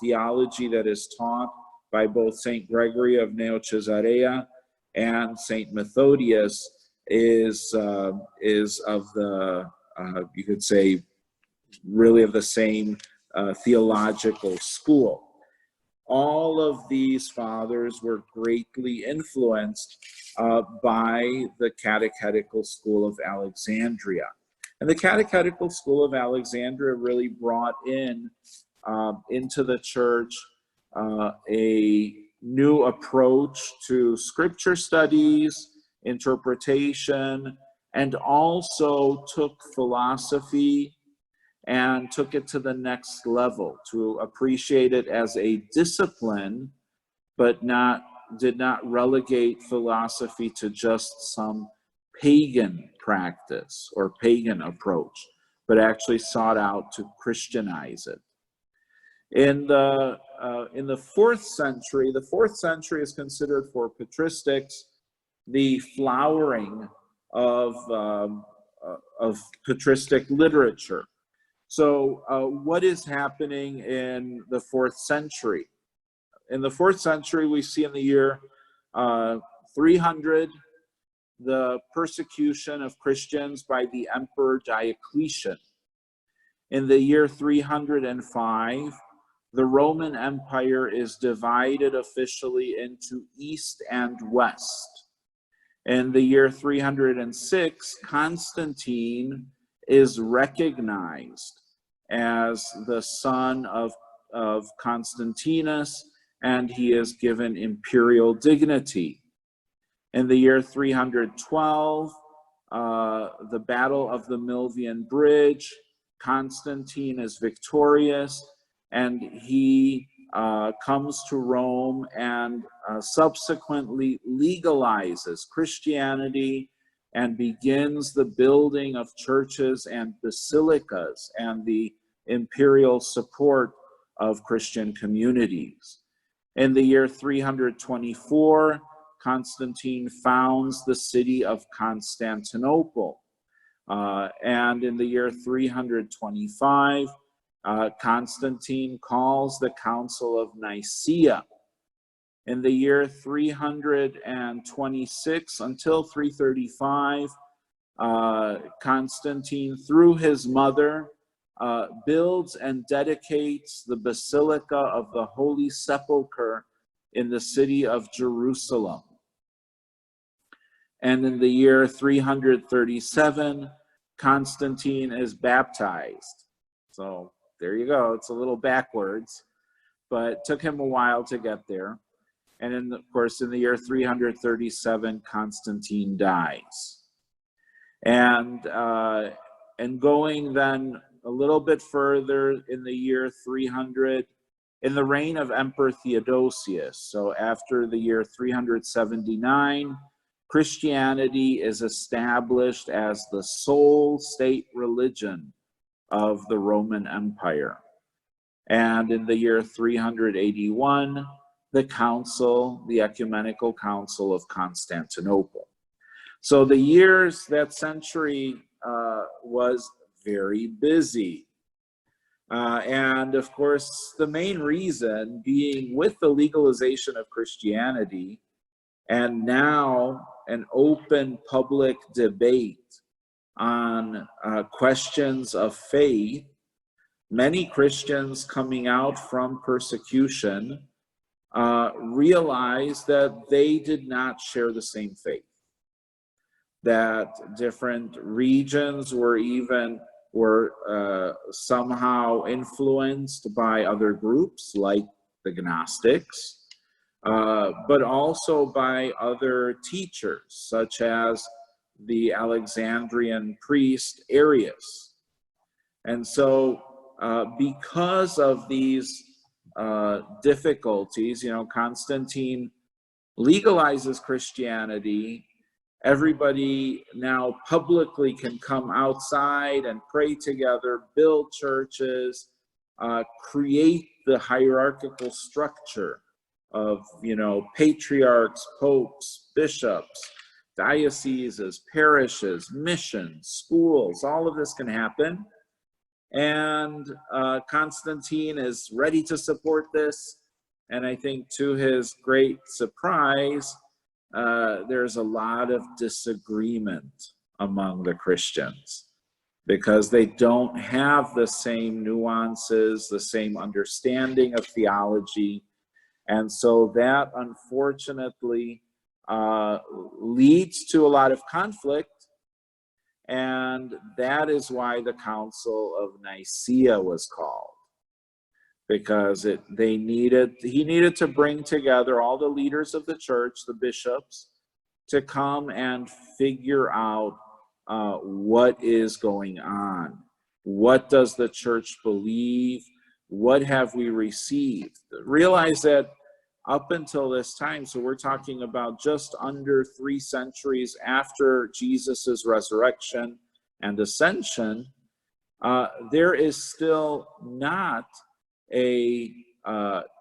theology that is taught by both Saint Gregory of Neo-Caesarea and Saint Methodius is of the, you could say, really of the same theological school. All of these fathers were greatly influenced by the catechetical school of Alexandria. And the catechetical school of Alexandria really brought into the church a new approach to scripture studies, interpretation, and also took philosophy and took it to the next level to appreciate it as a discipline, but did not relegate philosophy to just some pagan practice or pagan approach, but actually sought out to Christianize it. In the fourth century is considered for patristics the flowering of patristic literature. So what is happening in the fourth century? In the fourth century, we see in the year 300 the persecution of Christians by the Emperor Diocletian. In the year 305, the Roman Empire is divided officially into East and West. In the year 306, Constantine is recognized as the son of Constantinus, and he is given imperial dignity. In the year 312, the Battle of the Milvian Bridge, Constantine is victorious, and he comes to Rome and subsequently legalizes Christianity and begins the building of churches and basilicas and the imperial support of Christian communities. In the year 324, Constantine founds the city of Constantinople. And in the year 325, Constantine calls the Council of Nicaea. In the year 326 until 335, Constantine, through his mother, builds and dedicates the Basilica of the Holy Sepulchre in the city of Jerusalem. And in the year 337, Constantine is baptized. So there you go. It's a little backwards, but it took him a while to get there. And of course, in the year 337, Constantine dies. And going then a little bit further in the year 300, in the reign of Emperor Theodosius, so after the year 379, Christianity is established as the sole state religion of the Roman Empire. And in the year 381, the Ecumenical Council of Constantinople. So that century was very busy. And of course, the main reason being with the legalization of Christianity and now an open public debate on questions of faith, many Christians coming out from persecution realized that they did not share the same faith, that different regions were somehow influenced by other groups like the Gnostics, but also by other teachers such as the Alexandrian priest Arius. And so because of these difficulties, Constantine legalizes Christianity. Everybody now publicly can come outside and pray together, build churches, create the hierarchical structure of, patriarchs, popes, bishops, dioceses, parishes, missions, schools. All of this can happen. And Constantine is ready to support this. And I think to his great surprise, there's a lot of disagreement among the Christians because they don't have the same nuances, the same understanding of theology. And so that unfortunately leads to a lot of conflict. And that is why the Council of Nicaea was called, because he needed to bring together all the leaders of the church, the bishops, to come and figure out what is going on. What does the church believe? What have we received? Realize that up until this time, so we're talking about just under 3 centuries after Jesus's resurrection and ascension, there is still not a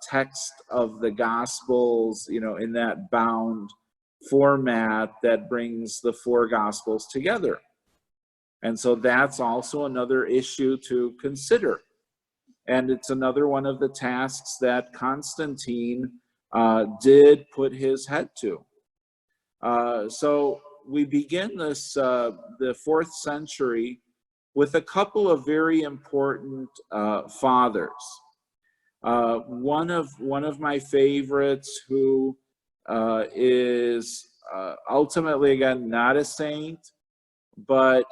text of the Gospels, in that bound format that brings the four Gospels together. And so that's also another issue to consider. And it's another one of the tasks that Constantine did put his head to. So we begin the 4th century with a couple of very important fathers. One of my favorites, who is ultimately, again, not a saint, but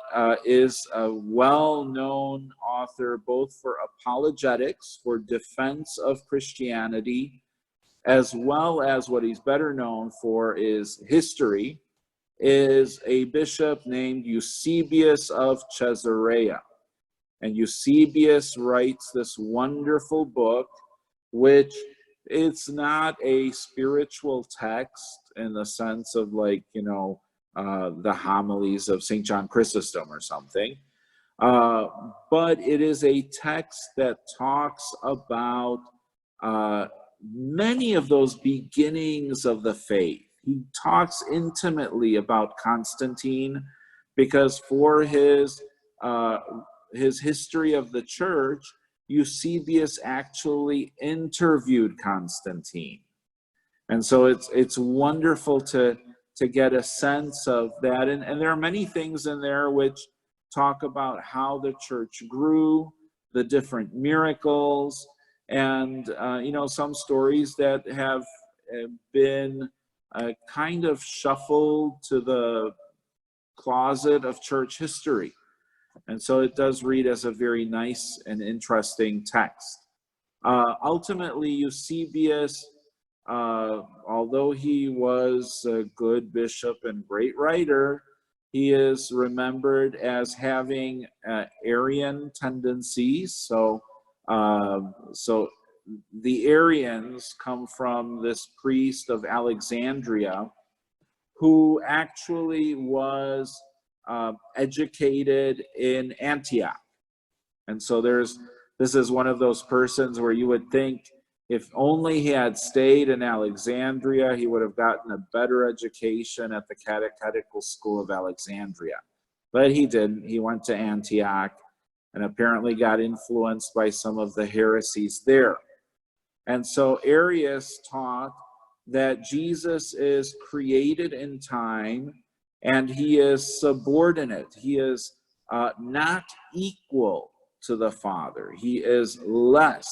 is a well-known author both for apologetics, for defense of Christianity, as well as what he's better known for is history, is a bishop named Eusebius of Caesarea. And Eusebius writes this wonderful book, which it's not a spiritual text in the sense of like, the homilies of St. John Chrysostom or something. But it is a text that talks about many of those beginnings of the faith. He talks intimately about Constantine because for his history of the church, Eusebius actually interviewed Constantine. And so it's wonderful to get a sense of that. And there are many things in there which talk about how the church grew, the different miracles, and some stories that have been kind of shuffled to the closet of church history. And so it does read as a very nice and interesting text. Ultimately, Eusebius, although he was a good bishop and great writer, he is remembered as having Arian tendencies. So the Arians come from this priest of Alexandria who actually was educated in Antioch. And so this is one of those persons where you would think if only he had stayed in Alexandria, he would have gotten a better education at the Catechetical School of Alexandria. But he didn't. He went to Antioch and apparently got influenced by some of the heresies there. And so Arius taught that Jesus is created in time and he is subordinate. He is not equal to the Father. He is less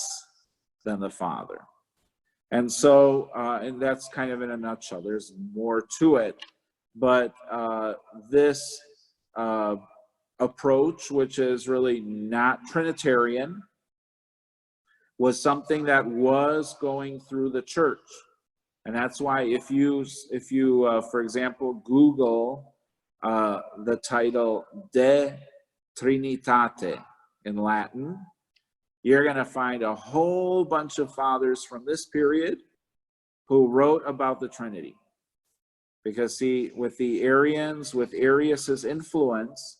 than the Father. And so, and that's kind of in a nutshell. There's more to it. But this approach, which is really not Trinitarian, was something that was going through the church. And that's why if you for example, Google the title De Trinitate in Latin, you're going to find a whole bunch of fathers from this period who wrote about the Trinity. Because see, with the Arians, with Arius's influence,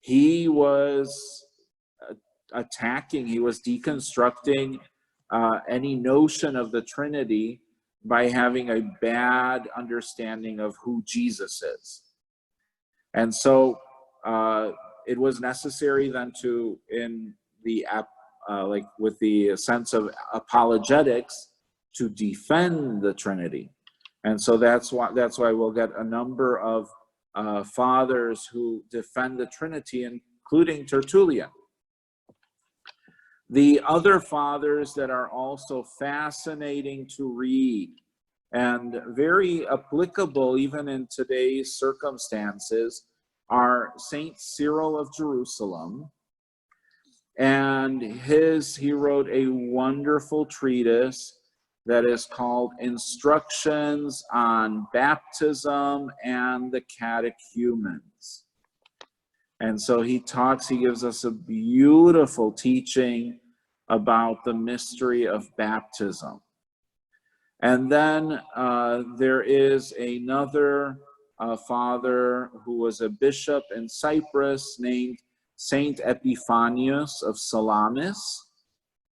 he was attacking, he was deconstructing any notion of the Trinity by having a bad understanding of who Jesus is. And so it was necessary then to, in the like with the sense of apologetics, to defend the Trinity. And so that's why we'll get a number of fathers who defend the Trinity, including Tertullian. The other fathers that are also fascinating to read and very applicable even in today's circumstances are Saint Cyril of Jerusalem. And he wrote a wonderful treatise that is called Instructions on Baptism and the Catechumens. And so he gives us a beautiful teaching about the mystery of baptism. And then there is another father who was a bishop in Cyprus named Saint Epiphanius of Salamis.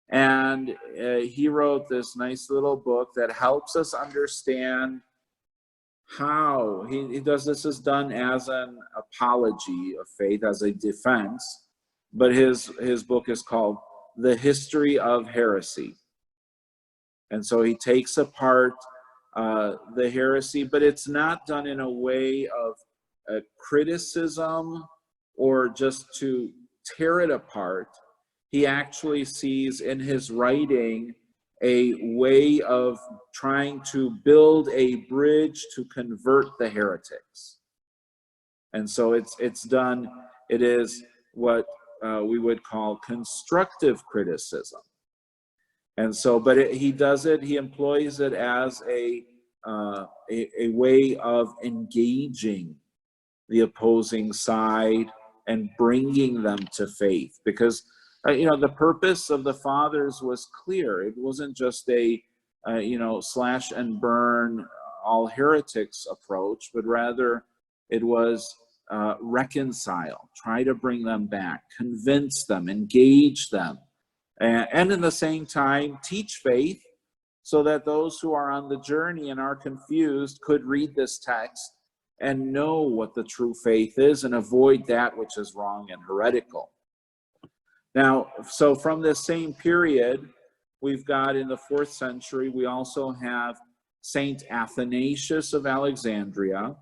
And he wrote this nice little book that helps us understand how he does. This is done as an apology of faith, as a defense, but his book is called The History of Heresy. And so he takes apart the heresy, but it's not done in a way of criticism or just to tear it apart. He actually sees in his writing a way of trying to build a bridge to convert the heretics. And so it's done, it is what we would call constructive criticism. And so, but he does it, he employs it as a way of engaging the opposing side and bringing them to faith. Because, the purpose of the fathers was clear. It wasn't just a, slash and burn all heretics approach, but rather it was reconcile, try to bring them back, convince them, engage them, and in the same time, teach faith so that those who are on the journey and are confused could read this text and know what the true faith is and avoid that which is wrong and heretical. Now, so from this same period, we've got in the 4th century, we also have Saint Athanasius of Alexandria,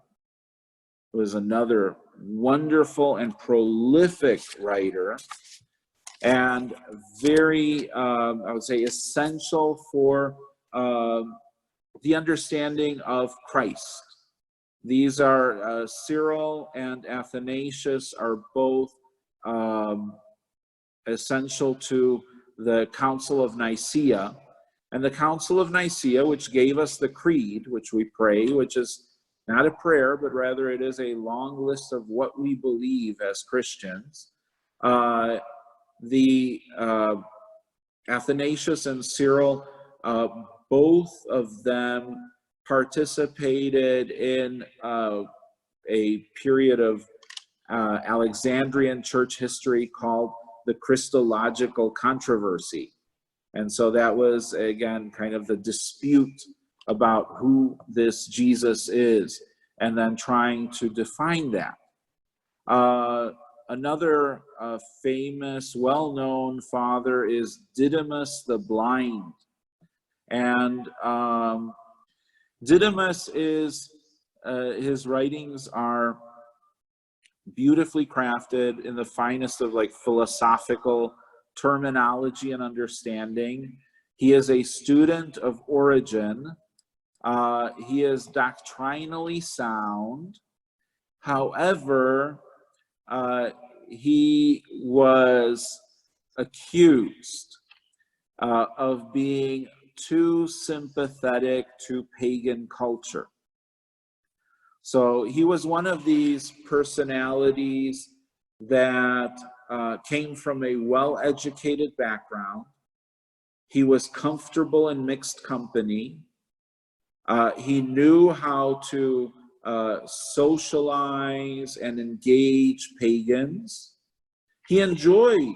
who is another wonderful and prolific writer, and very, I would say, essential for the understanding of Christ. These are Cyril and Athanasius are both essential to the Council of Nicaea. And the Council of Nicaea, which gave us the creed, which we pray, which is not a prayer, but rather it is a long list of what we believe as Christians. The Athanasius and Cyril, both of them participated in a period of Alexandrian church history called the Christological controversy. And so that was, again, kind of the dispute about who this Jesus is, and then trying to define that. Another famous, well-known father is Didymus the Blind. And Didymus is, his writings are beautifully crafted in the finest of philosophical terminology and understanding. He is a student of Origen. He is doctrinally sound. However, he was accused of being too sympathetic to pagan culture. So he was one of these personalities that came from a well-educated background. He was comfortable in mixed company. He knew how to socialize and engage pagans. He enjoyed,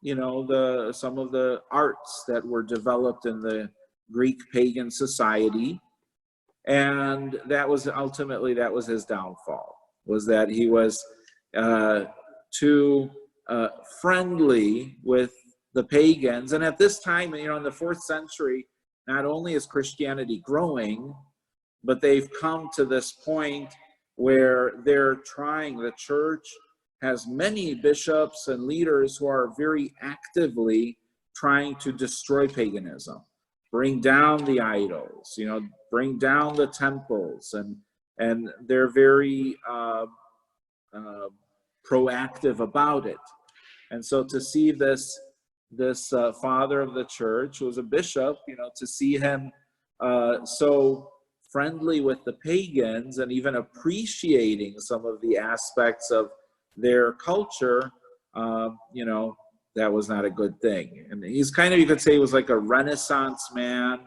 some of the arts that were developed in the Greek pagan society. And that was his downfall, was that he was too friendly with the pagans. And at this time, in the 4th century, not only is Christianity growing, but they've come to this point where the church has many bishops and leaders who are very actively trying to destroy paganism, bring down the idols, bring down the temples, and they're very proactive about it. And so to see this father of the church, who was a bishop, to see him so friendly with the pagans and even appreciating some of the aspects of their culture, that was not a good thing. And he's kind of, you could say, he was like a Renaissance man,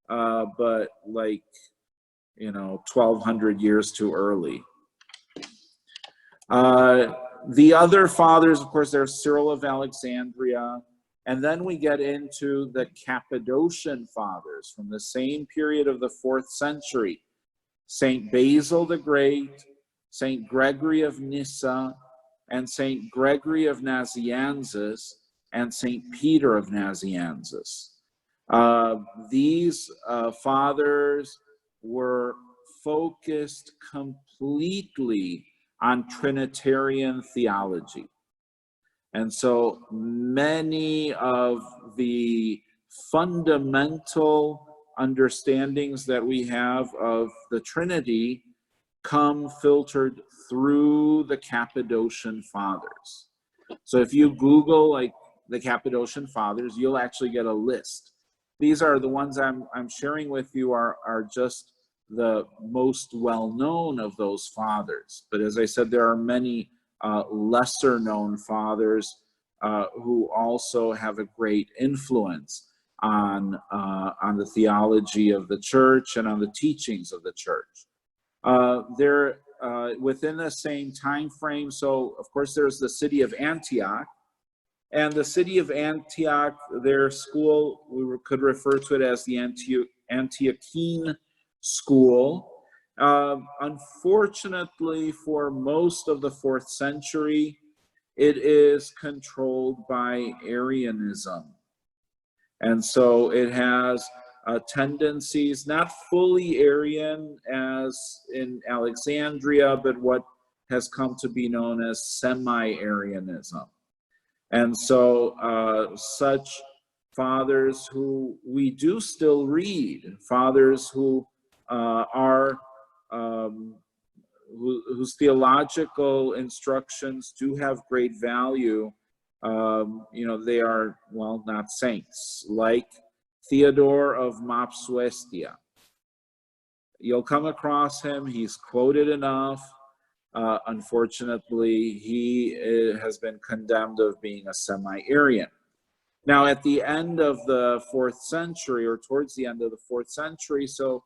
but 1,200 years too early. The other fathers, of course, there's Cyril of Alexandria, And then we get into the Cappadocian Fathers from the same period of the 4th century. St. Basil the Great, St. Gregory of Nyssa, and St. Gregory of Nazianzus, and St. Peter of Nazianzus. These fathers were focused completely on Trinitarian theology. And so many of the fundamental understandings that we have of the Trinity come filtered through the Cappadocian Fathers. So if you Google like the Cappadocian Fathers, you'll actually get a list. These are the ones I'm sharing with you are just the most well-known of those fathers. But as I said, there are many lesser-known fathers who also have a great influence on the theology of the church and on the teachings of the church. They're within the same time frame. So, of course, there's the city of Antioch. And the city of Antioch, their school, could refer to it as the Antiochene school. Unfortunately, for most of the 4th century, it is controlled by Arianism. And so it has tendencies, not fully Arian as in Alexandria, but what has come to be known as semi-Arianism. And so such fathers who we do still read, fathers who whose theological instructions do have great value, they are, well, not saints, like Theodore of Mopsuestia. You'll come across him, he's quoted enough. Unfortunately, he has been condemned of being a semi-Arian. Now, at the end of the 4th century, or towards the end of the 4th century, so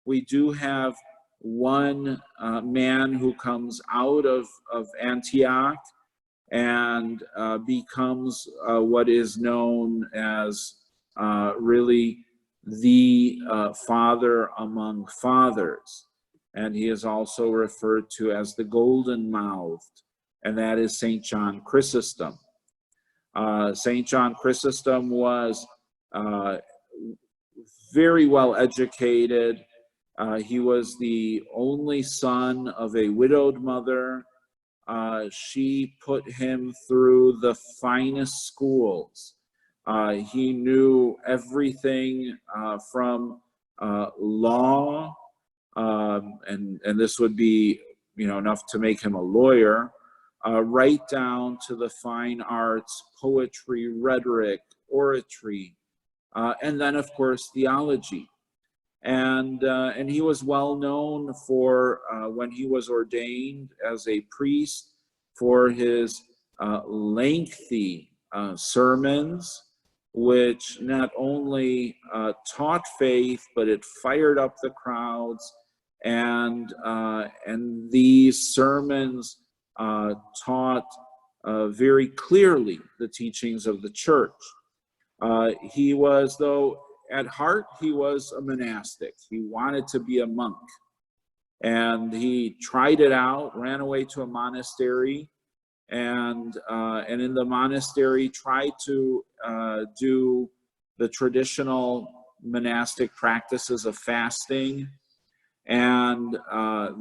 we do have one man who comes out of Antioch and becomes what is known as really the father among fathers. And he is also referred to as the golden-mouthed, and that is St. John Chrysostom. St. John Chrysostom was very well educated. He was the only son of a widowed mother. She put him through the finest schools. He knew everything from law, and this would be, enough to make him a lawyer, right down to the fine arts, poetry, rhetoric, oratory, and then, of course, theology. And he was well known for, when he was ordained as a priest, for his lengthy sermons, which not only taught faith, but it fired up the crowds. And these sermons taught very clearly the teachings of the church. He was, though, at heart, he was a monastic. He wanted to be a monk. And he tried it out, ran away to a monastery, and in the monastery tried to do the traditional monastic practices of fasting. And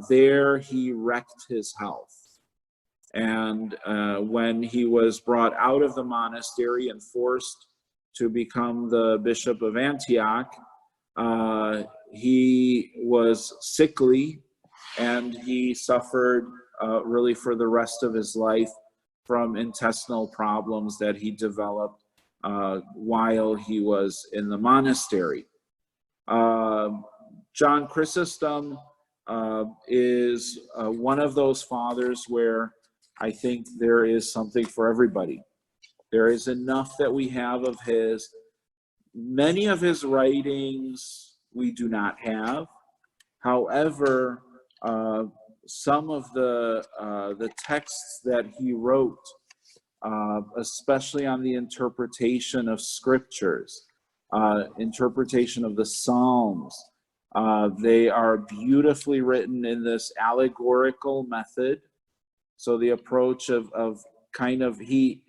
there he wrecked his health. And when he was brought out of the monastery and forced to become the Bishop of Antioch, he was sickly, and he suffered really for the rest of his life from intestinal problems that he developed while he was in the monastery. John Chrysostom is one of those fathers where I think there is something for everybody. There is enough that we have of his. Many of his writings we do not have. However, some of the texts that he wrote especially on the interpretation of scriptures, interpretation of the Psalms. They are beautifully written in this allegorical method. So the approach of kind of, he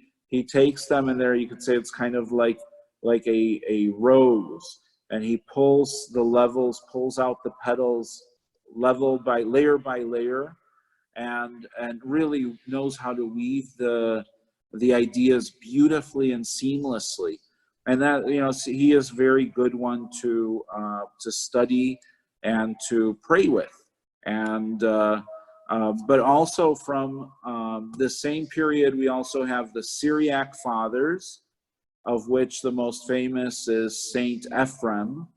takes them, and there you could say it's kind of like a rose, and he pulls the levels, pulls out the petals level by layer, and really knows how to weave the ideas beautifully and seamlessly. And that, you know, he is a very good one to study and to pray with. And but also from the same period, we also have the Syriac fathers, of which the most famous is Saint Ephrem.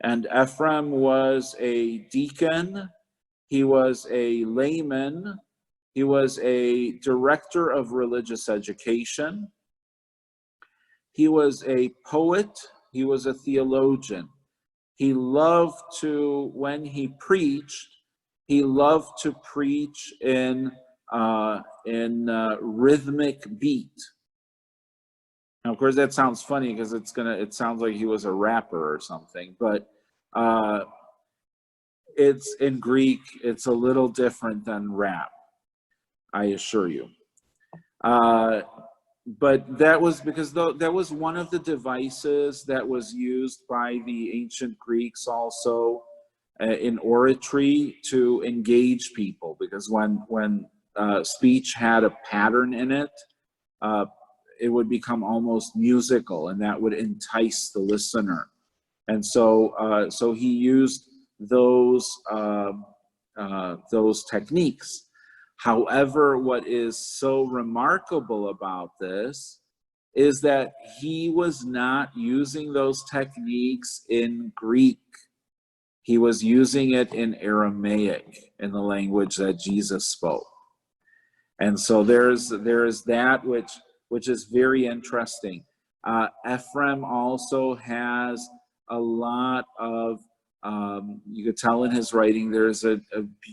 And Ephrem was a deacon, he was a layman, he was a director of religious education, he was a poet, he was a theologian. He loved to, when he preached, he loved to preach in rhythmic beat. Now, of course, that sounds funny because it sounds like he was a rapper or something, but it's in Greek, it's a little different than rap, I assure you. But that was because that was one of the devices that was used by the ancient Greeks also in oratory to engage people, because when speech had a pattern in it, it would become almost musical, and that would entice the listener. And so so he used those techniques. However, what is so remarkable about this is that he was not using those techniques in Greek. He was using it in Aramaic, in the language that Jesus spoke. And so there is that which is very interesting. Ephrem also has a lot of, you could tell in his writing, there's a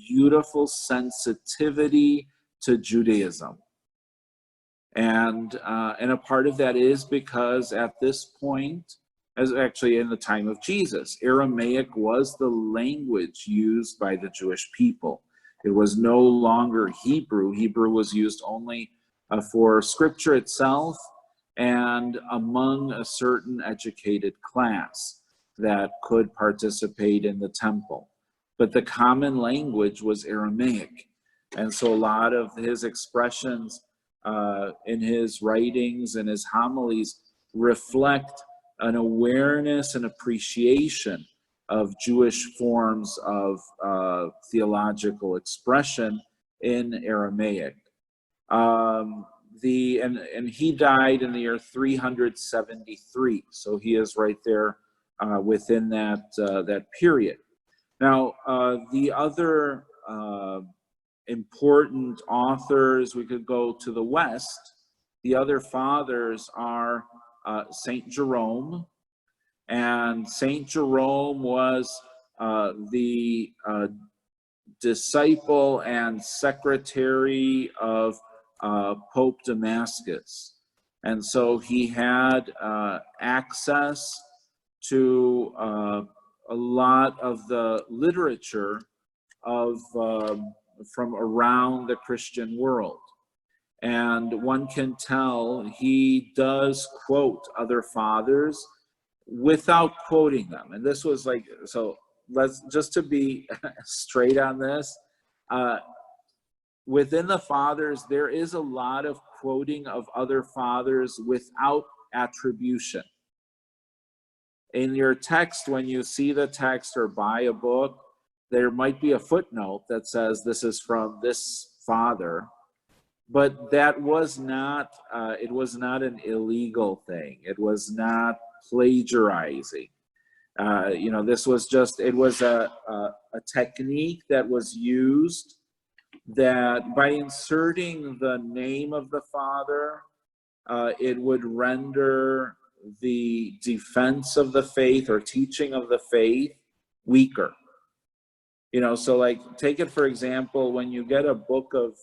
beautiful sensitivity to Judaism. And a part of that is because at this point, as actually in the time of Jesus, Aramaic was the language used by the Jewish people. It was no longer Hebrew. Hebrew was used only for scripture itself and among a certain educated class that could participate in the temple. But the common language was Aramaic. And so a lot of his expressions in his writings and his homilies reflect an awareness and appreciation of Jewish forms of theological expression in Aramaic. And he died in the year 373, so he is right there within that period. Now, the other important authors, we could go to the West. The other fathers are Saint Jerome, and Saint Jerome was the disciple and secretary of Pope Damascus. And so he had access to a lot of the literature of from around the Christian world. And one can tell he does quote other fathers without quoting them. And this was like, so let's just to be straight on this, within the fathers, there is a lot of quoting of other fathers without attribution. In your text, when you see the text or buy a book, there might be a footnote that says this is from this father, but that was not, it was not an illegal thing. It was not plagiarizing. You know, this was just, it was a technique that was used that by inserting the name of the father, it would render the defense of the faith or teaching of the faith weaker. You know, so like take it for example, when you get a book of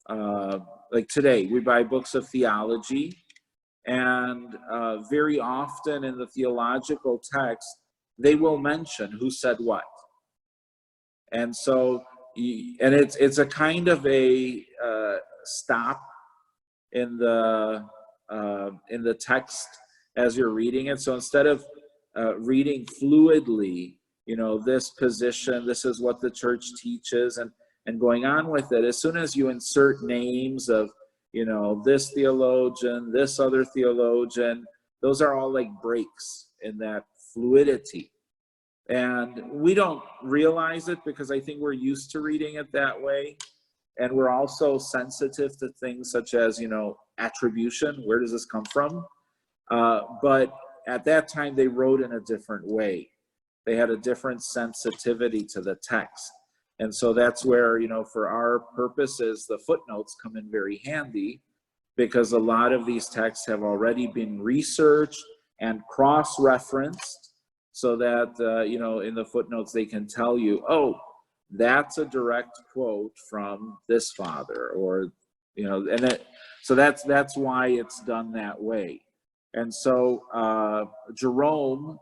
like today, we buy books of theology, and very often in the theological text, they will mention who said what. And so, and it's a kind of a stop in the text as you're reading it. So instead of reading fluidly, this position, this is what the church teaches, and going on with it, as soon as you insert names of, this theologian, this other theologian, those are all like breaks in that fluidity. And we don't realize it because I think we're used to reading it that way. And we're also sensitive to things such as, attribution. Where does this come from? But at that time, they wrote in a different way. They had a different sensitivity to the text. And so that's where, for our purposes, the footnotes come in very handy, because a lot of these texts have already been researched and cross-referenced, so that, in the footnotes, they can tell you, oh, that's a direct quote from this father, or, so that's why it's done that way. And so Jerome,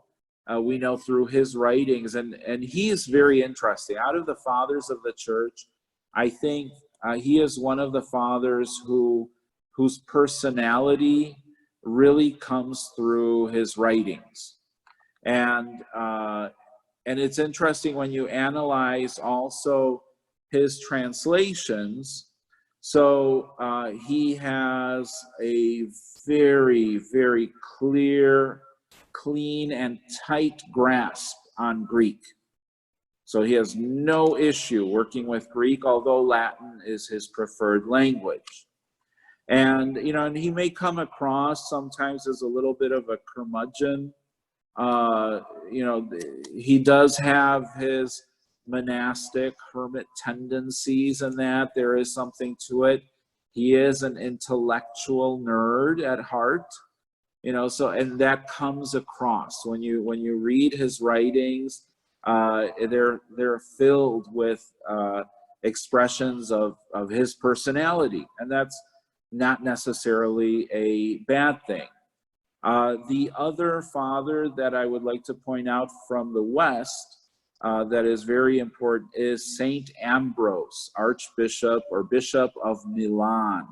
we know through his writings, and he is very interesting. Out of the fathers of the church, I think he is one of the fathers whose personality really comes through his writings. And it's interesting when you analyze also his translations. So he has a very, very clear, clean, and tight grasp on Greek. So he has no issue working with Greek, although Latin is his preferred language. And, and he may come across sometimes as a little bit of a curmudgeon. He does have his monastic hermit tendencies, and that there is something to it. He is an intellectual nerd at heart, so, and that comes across when you read his writings. They're filled with expressions of his personality, and that's not necessarily a bad thing. The other father that I would like to point out from the West that is very important is Saint Ambrose, Archbishop or Bishop of Milan.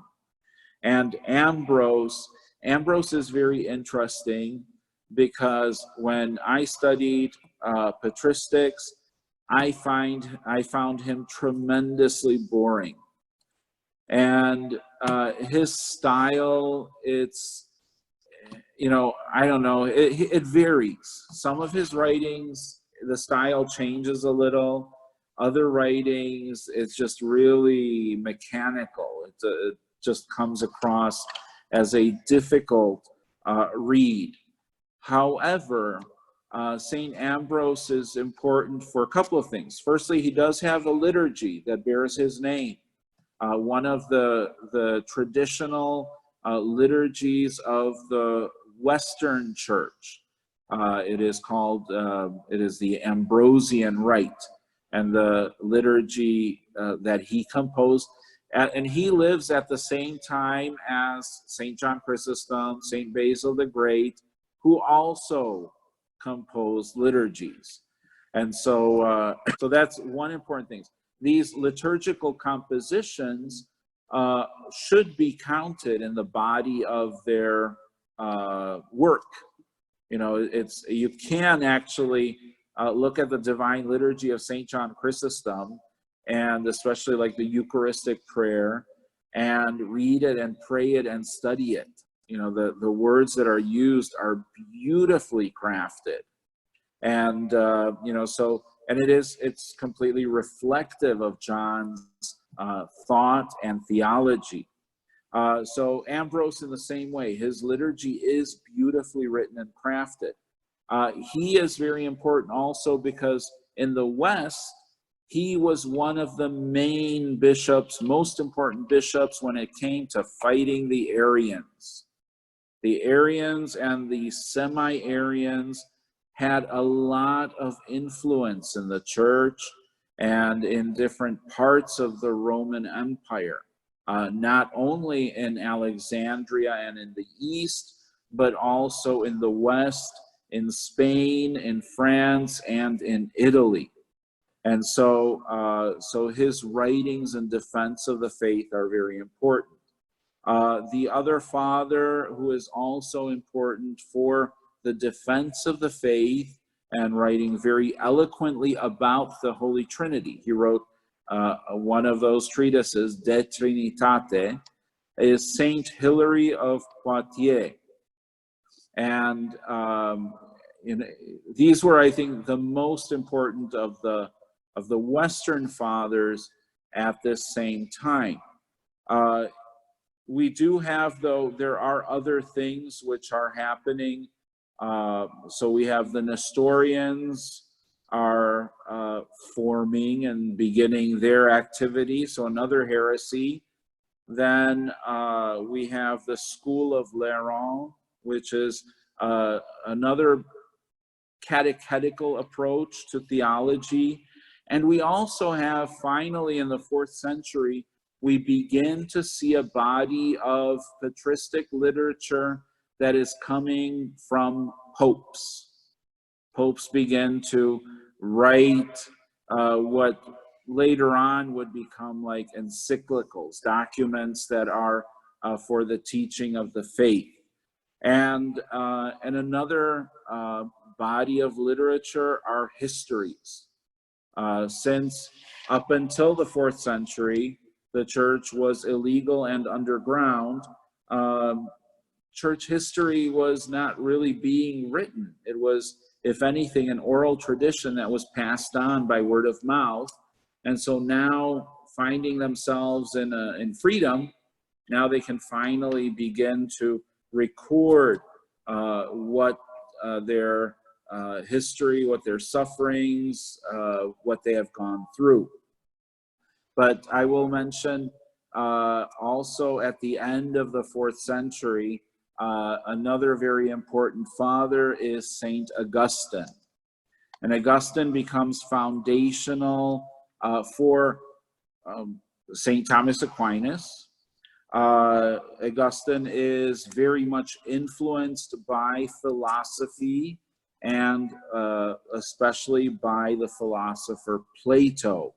And Ambrose is very interesting, because when I studied patristics, I found him tremendously boring. And his style, it's, I don't know, it varies. Some of his writings, the style changes a little. Other writings, it's just really mechanical. It just comes across as a difficult read. However, St. Ambrose is important for a couple of things. Firstly, he does have a liturgy that bears his name. One of the traditional liturgies of the Western Church. It is the Ambrosian Rite, and the liturgy that he composed. And he lives at the same time as St. John Chrysostom, St. Basil the Great, who also composed liturgies. And so, so that's one important thing. These liturgical compositions should be counted in the body of their work. You can actually look at the Divine Liturgy of St. John Chrysostom, and especially like the Eucharistic prayer, and read it and pray it and study it. The words that are used are beautifully crafted. And, and it's completely reflective of John's thought and theology. So Ambrose, in the same way, his liturgy is beautifully written and crafted. He is very important also because in the West, he was one of the main bishops, most important bishops when it came to fighting the Arians. The Arians and the semi-Arians had a lot of influence in the church and in different parts of the Roman Empire. not only in Alexandria and in the East, but also in the West, in Spain, in France, and in Italy. And so his writings in defense of the faith are very important. The other father who is also important for the defense of the faith and writing very eloquently about the Holy Trinity, he wrote one of those treatises, De Trinitate, is Saint Hilary of Poitiers. And these were, I think, the most important of the Western fathers at this same time. We do have, though, there are other things which are happening. So we have the Nestorians are forming and beginning their activity, so another heresy. Then we have the School of Léron, which is another catechetical approach to theology. And we also have, finally, in the 4th century, we begin to see a body of patristic literature that is coming from popes. Popes begin to write what later on would become like encyclicals, documents that are for the teaching of the faith. And another body of literature are histories. Since up until the 4th century, the church was illegal and underground, church history was not really being written. It was, if anything, an oral tradition that was passed on by word of mouth. And so now, finding themselves in freedom, now they can finally begin to record what their history, what their sufferings, what they have gone through. But I will mention also at the end of the 4th century, another very important father is Saint Augustine. And Augustine becomes foundational for Saint Thomas Aquinas. Augustine is very much influenced by philosophy and especially by the philosopher Plato.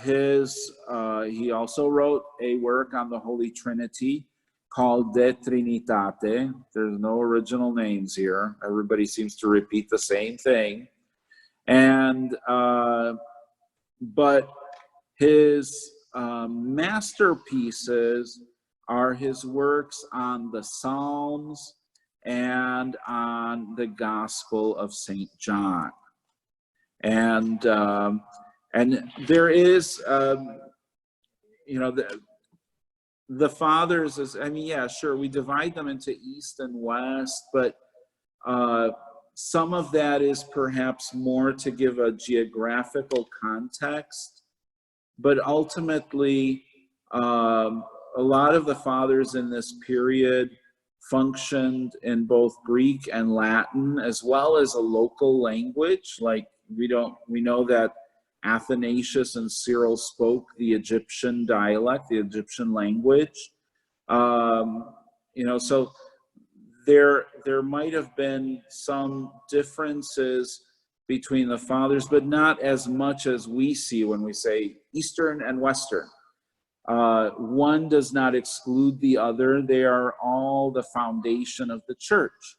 He also wrote a work on the Holy Trinity called De Trinitate. There's no original names here. Everybody seems to repeat the same thing. And but his masterpieces are his works on the Psalms and on the Gospel of St. John. And there is, the fathers is, I mean, yeah, sure, we divide them into East and West, but some of that is perhaps more to give a geographical context. But ultimately, a lot of the fathers in this period functioned in both Greek and Latin, as well as a local language. Like we know that Athanasius and Cyril spoke the Egyptian dialect, the Egyptian language. So there might have been some differences between the fathers, but not as much as we see when we say Eastern and Western. One does not exclude the other. They are all the foundation of the church.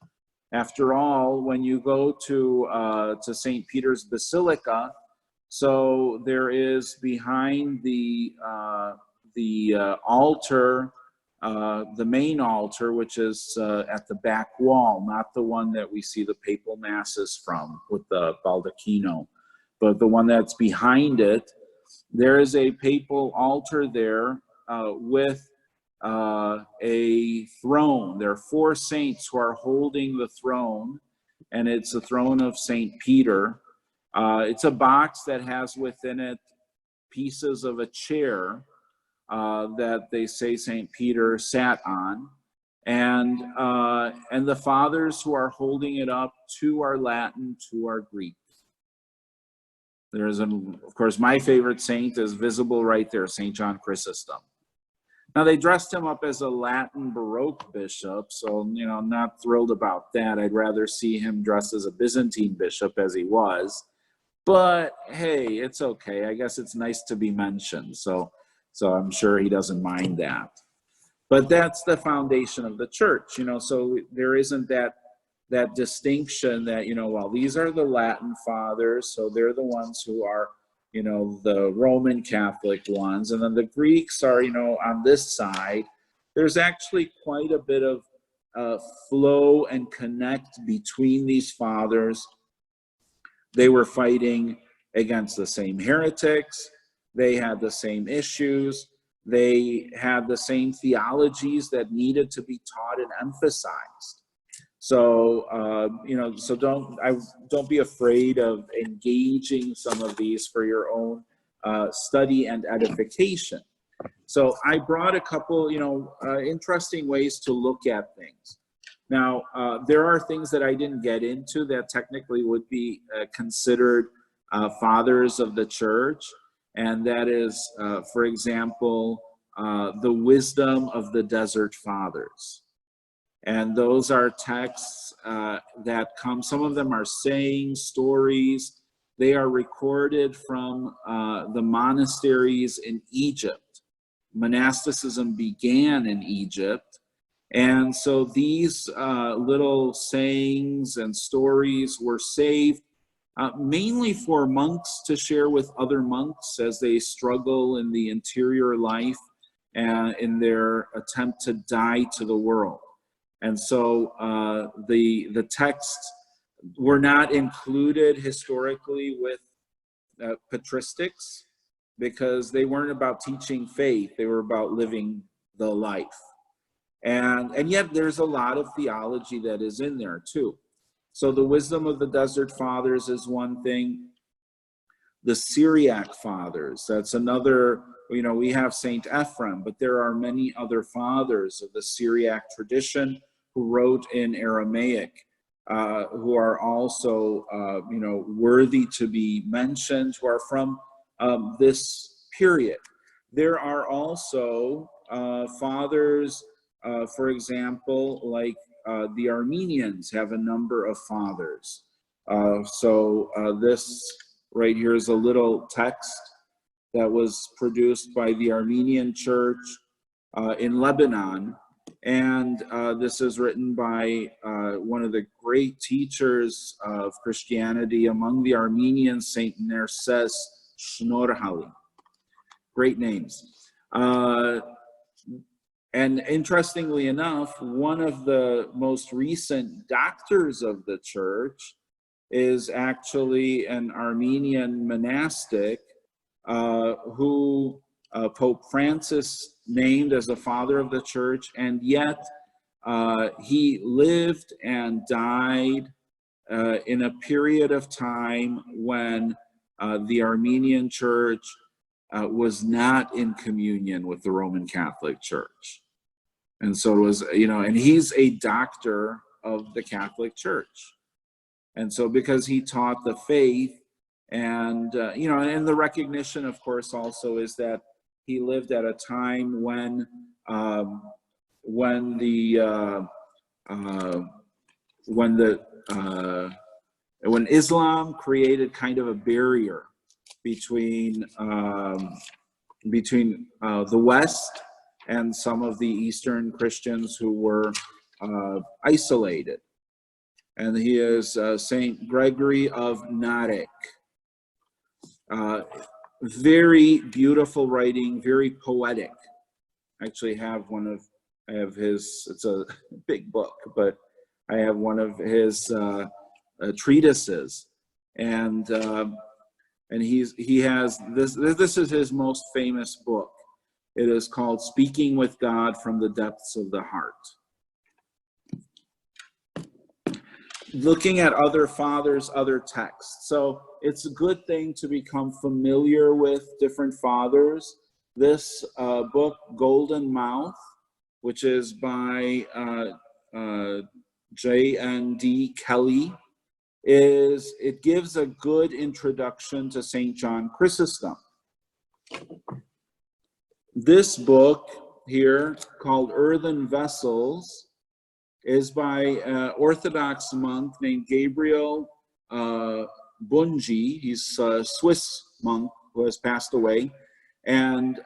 After all, when you go to St. Peter's Basilica, so there is behind the altar, the main altar, which is at the back wall, not the one that we see the papal masses from with the baldacchino, but the one that's behind it. There is a papal altar there with a throne. There are 4 saints who are holding the throne, and it's the throne of St. Peter. It's a box that has within it pieces of a chair that they say St. Peter sat on. And the fathers who are holding it up, 2 are Latin, 2 are Greek. Of course, my favorite saint is visible right there, St. John Chrysostom. Now, they dressed him up as a Latin Baroque bishop, so, you know, I'm not thrilled about that. I'd rather see him dressed as a Byzantine bishop, as he was. But, hey, it's okay. I guess it's nice to be mentioned, so I'm sure he doesn't mind that. But that's the foundation of the church, you know, so there isn't that distinction that, you know, well, these are the Latin fathers, so they're the ones who are, you know, the Roman Catholic ones, and then the Greeks are, you know, on this side. There's actually quite a bit of flow and connect between these fathers. They were fighting against the same heretics. They had the same issues. They had the same theologies that needed to be taught and emphasized. So, you know, so don't be afraid of engaging some of these for your own study and edification. So I brought a couple, you know, interesting ways to look at things. Now, there are things that I didn't get into that technically would be considered fathers of the church. And that is, for example, the wisdom of the desert fathers. And those are texts that come, some of them are sayings, stories. They are recorded from the monasteries in Egypt. Monasticism began in Egypt. And so these little sayings and stories were saved mainly for monks to share with other monks as they struggle in the interior life and in their attempt to die to the world. And so the texts were not included historically with patristics because they weren't about teaching faith, they were about living the life. And yet there's a lot of theology that is in there too. So the wisdom of the desert fathers is one thing. The Syriac fathers, that's another, you know, we have Saint Ephrem, but there are many other fathers of the Syriac tradition who wrote in Aramaic, who are also, you know, worthy to be mentioned, who are from this period. There are also fathers, for example, like the Armenians have a number of fathers. This right here is a little text that was produced by the Armenian church in Lebanon. And this is written by one of the great teachers of Christianity among the Armenians, Saint Nerses Shnorhali. Great names. And interestingly enough, one of the most recent doctors of the church is actually an Armenian monastic who Pope Francis named as a father of the church, and yet he lived and died in a period of time when the Armenian church was not in communion with the Roman Catholic Church. And so it was, you know, and he's a doctor of the Catholic Church. And so because he taught the faith, and, you know, and the recognition, of course, also is that he lived at a time when Islam created kind of a barrier between the West and some of the Eastern Christians who were isolated. And he is Saint Gregory of Narek. Very beautiful writing, very poetic. I actually have I have his, it's a big book, but I have one of his treatises. And he has this is his most famous book. It is called Speaking with God from the Depths of the Heart. Looking at other fathers, other texts. So it's a good thing to become familiar with different fathers. This book, Golden Mouth, which is by J.N.D. Kelly, it gives a good introduction to St. John Chrysostom. This book here called Earthen Vessels is by an Orthodox monk named Gabriel Bunji. He's a Swiss monk who has passed away. And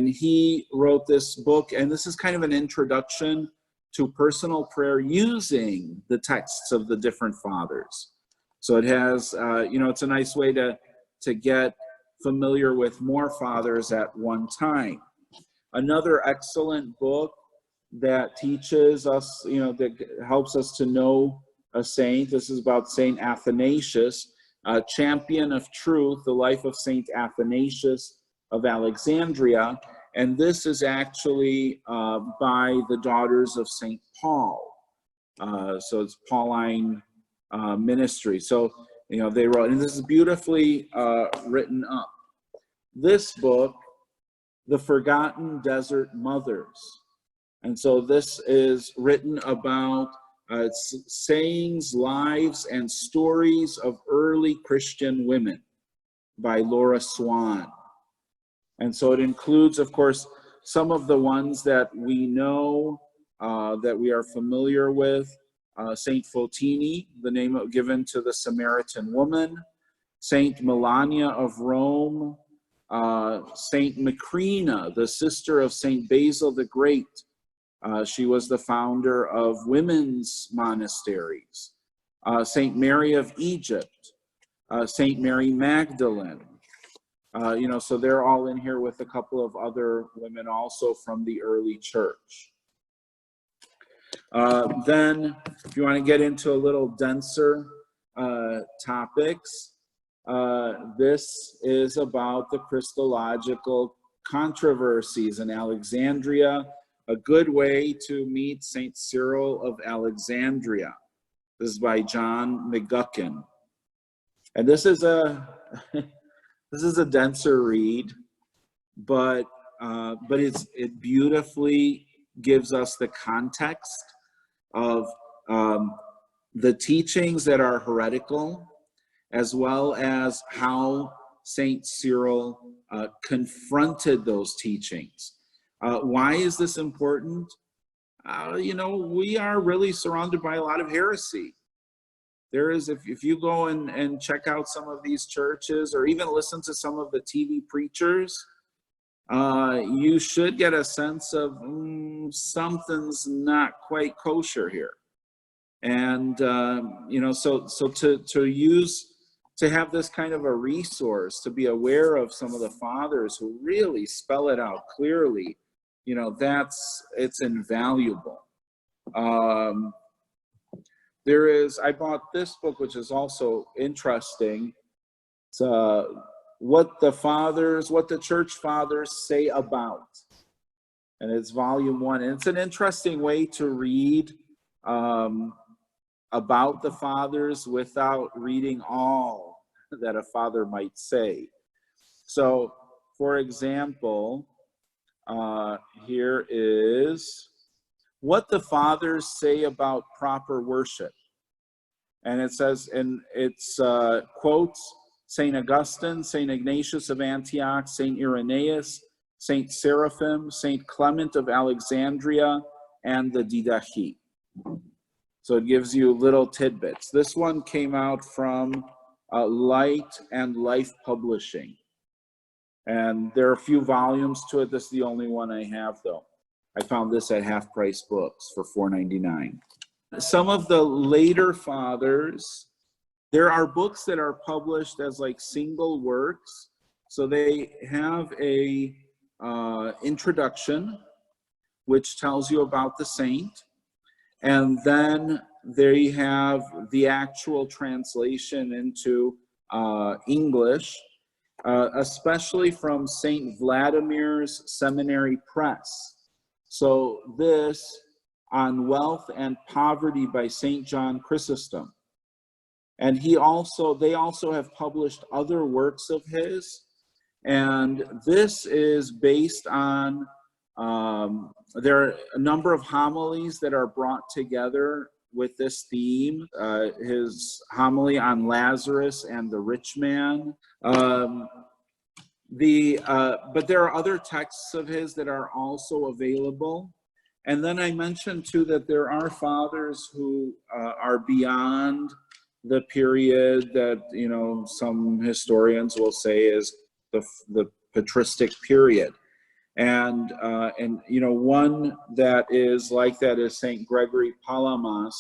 he wrote this book, and this is kind of an introduction to personal prayer using the texts of the different fathers. So it has, it's a nice way to get familiar with more fathers at one time. Another excellent book that teaches us, that helps us to know a saint. This is about Saint Athanasius, Champion of Truth, the life of Saint Athanasius of Alexandria. And this is actually by the daughters of Saint Paul. So it's Pauline ministry. So, they wrote, and this is beautifully written up. This book, The Forgotten Desert Mothers. And so this is written about sayings, lives, and stories of early Christian women by Laura Swan. And so it includes, of course, some of the ones that we know, that we are familiar with. Saint Fotini, the name given to the Samaritan woman. Saint Melania of Rome. Saint Macrina, the sister of Saint Basil the Great. She was the founder of women's monasteries. Saint Mary of Egypt. Saint Mary Magdalene. So they're all in here with a couple of other women also from the early church. Then, if you want to get into a little denser topics, this is about the Christological controversies in Alexandria, a good way to meet St. Cyril of Alexandria. This is by John McGuckin. And this is a denser read, but it beautifully gives us the context of the teachings that are heretical, as well as how St. Cyril confronted those teachings. Why is this important? We are really surrounded by a lot of heresy. There is, if you go and check out some of these churches, or even listen to some of the TV preachers, you should get a sense of something's not quite kosher here. And, to have this kind of a resource, to be aware of some of the fathers who really spell it out clearly, it's invaluable. I bought this book, which is also interesting. It's what the church fathers say about. And it's volume 1. And it's an interesting way to read about the fathers without reading all that a father might say. So, for example, here is what the fathers say about proper worship. And it says, and it's quotes St. Augustine, St. Ignatius of Antioch, St. Irenaeus, St. Seraphim, St. Clement of Alexandria, and the Didache. So it gives you little tidbits. This one came out from Light and Life Publishing. And there are a few volumes to it. This is the only one I have, though. I found this at Half Price Books for $4.99. Some of the later fathers, there are books that are published as like single works. So they have a introduction, which tells you about the saint. And then they have the actual translation into English, especially from St. Vladimir's Seminary Press. So this, On Wealth and Poverty by St. John Chrysostom. And they also have published other works of his. And this is based on, there are a number of homilies that are brought together with this theme. His homily on Lazarus and the rich man. But there are other texts of his that are also available. And then I mentioned too that there are fathers who are beyond the period that, you know, some historians will say is the patristic period. And you know, one that is like that is Saint Gregory Palamas,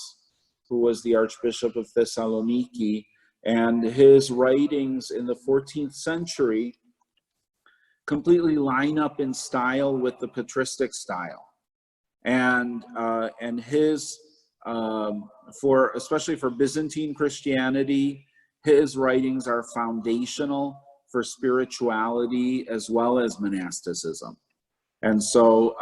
who was the Archbishop of Thessaloniki, and his writings in the 14th century completely line up in style with the patristic style. And his especially for Byzantine Christianity, his writings are foundational for spirituality as well as monasticism. And so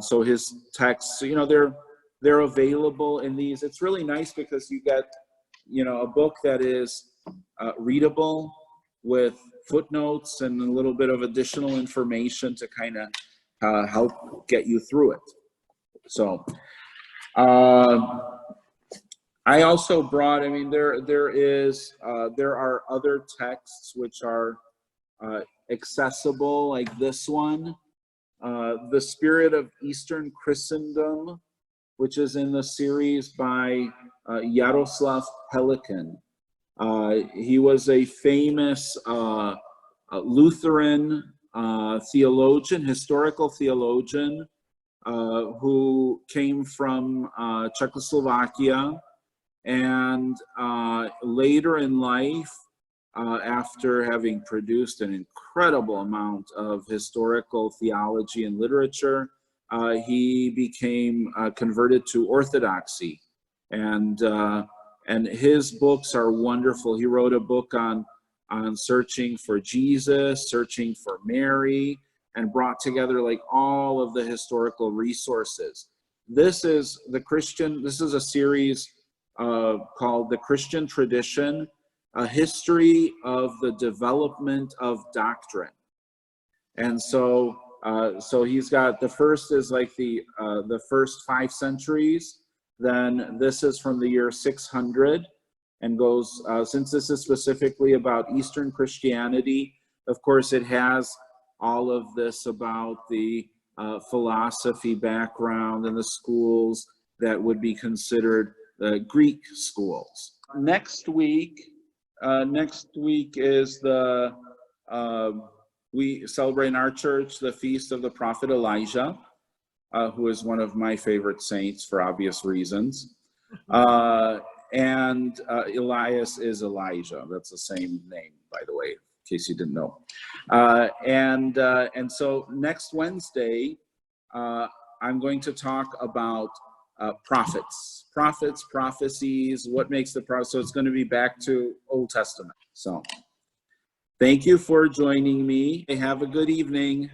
so his texts, you know, they're available in these. It's really nice because you get, you know, a book that is readable with footnotes and a little bit of additional information to kind of help get you through it. So I also brought, I mean, there are other texts which are accessible, like this one, The Spirit of Eastern Christendom, which is in the series by Yaroslav Pelikan. He was a famous Lutheran theologian, historical theologian, who came from Czechoslovakia, and later in life, after having produced an incredible amount of historical theology and literature, he became converted to Orthodoxy, and his books are wonderful. He wrote a book on searching for Jesus, searching for Mary, and brought together like all of the historical resources. This is a series called The Christian Tradition, a history of the development of doctrine. And so he's got, the first is like the first 5 centuries. Then this is from the year 600 and goes, since this is specifically about Eastern Christianity, of course it has all of this about the philosophy background and the schools that would be considered the Greek schools. Next week is we celebrate in our church the feast of the prophet Elijah, who is one of my favorite saints for obvious reasons. And Elias is Elijah. That's the same name, by the way, in case you didn't know. And so next Wednesday, I'm going to talk about prophets, prophecies, what makes the prophet. So it's going to be back to Old Testament. So thank you for joining me. Have a good evening.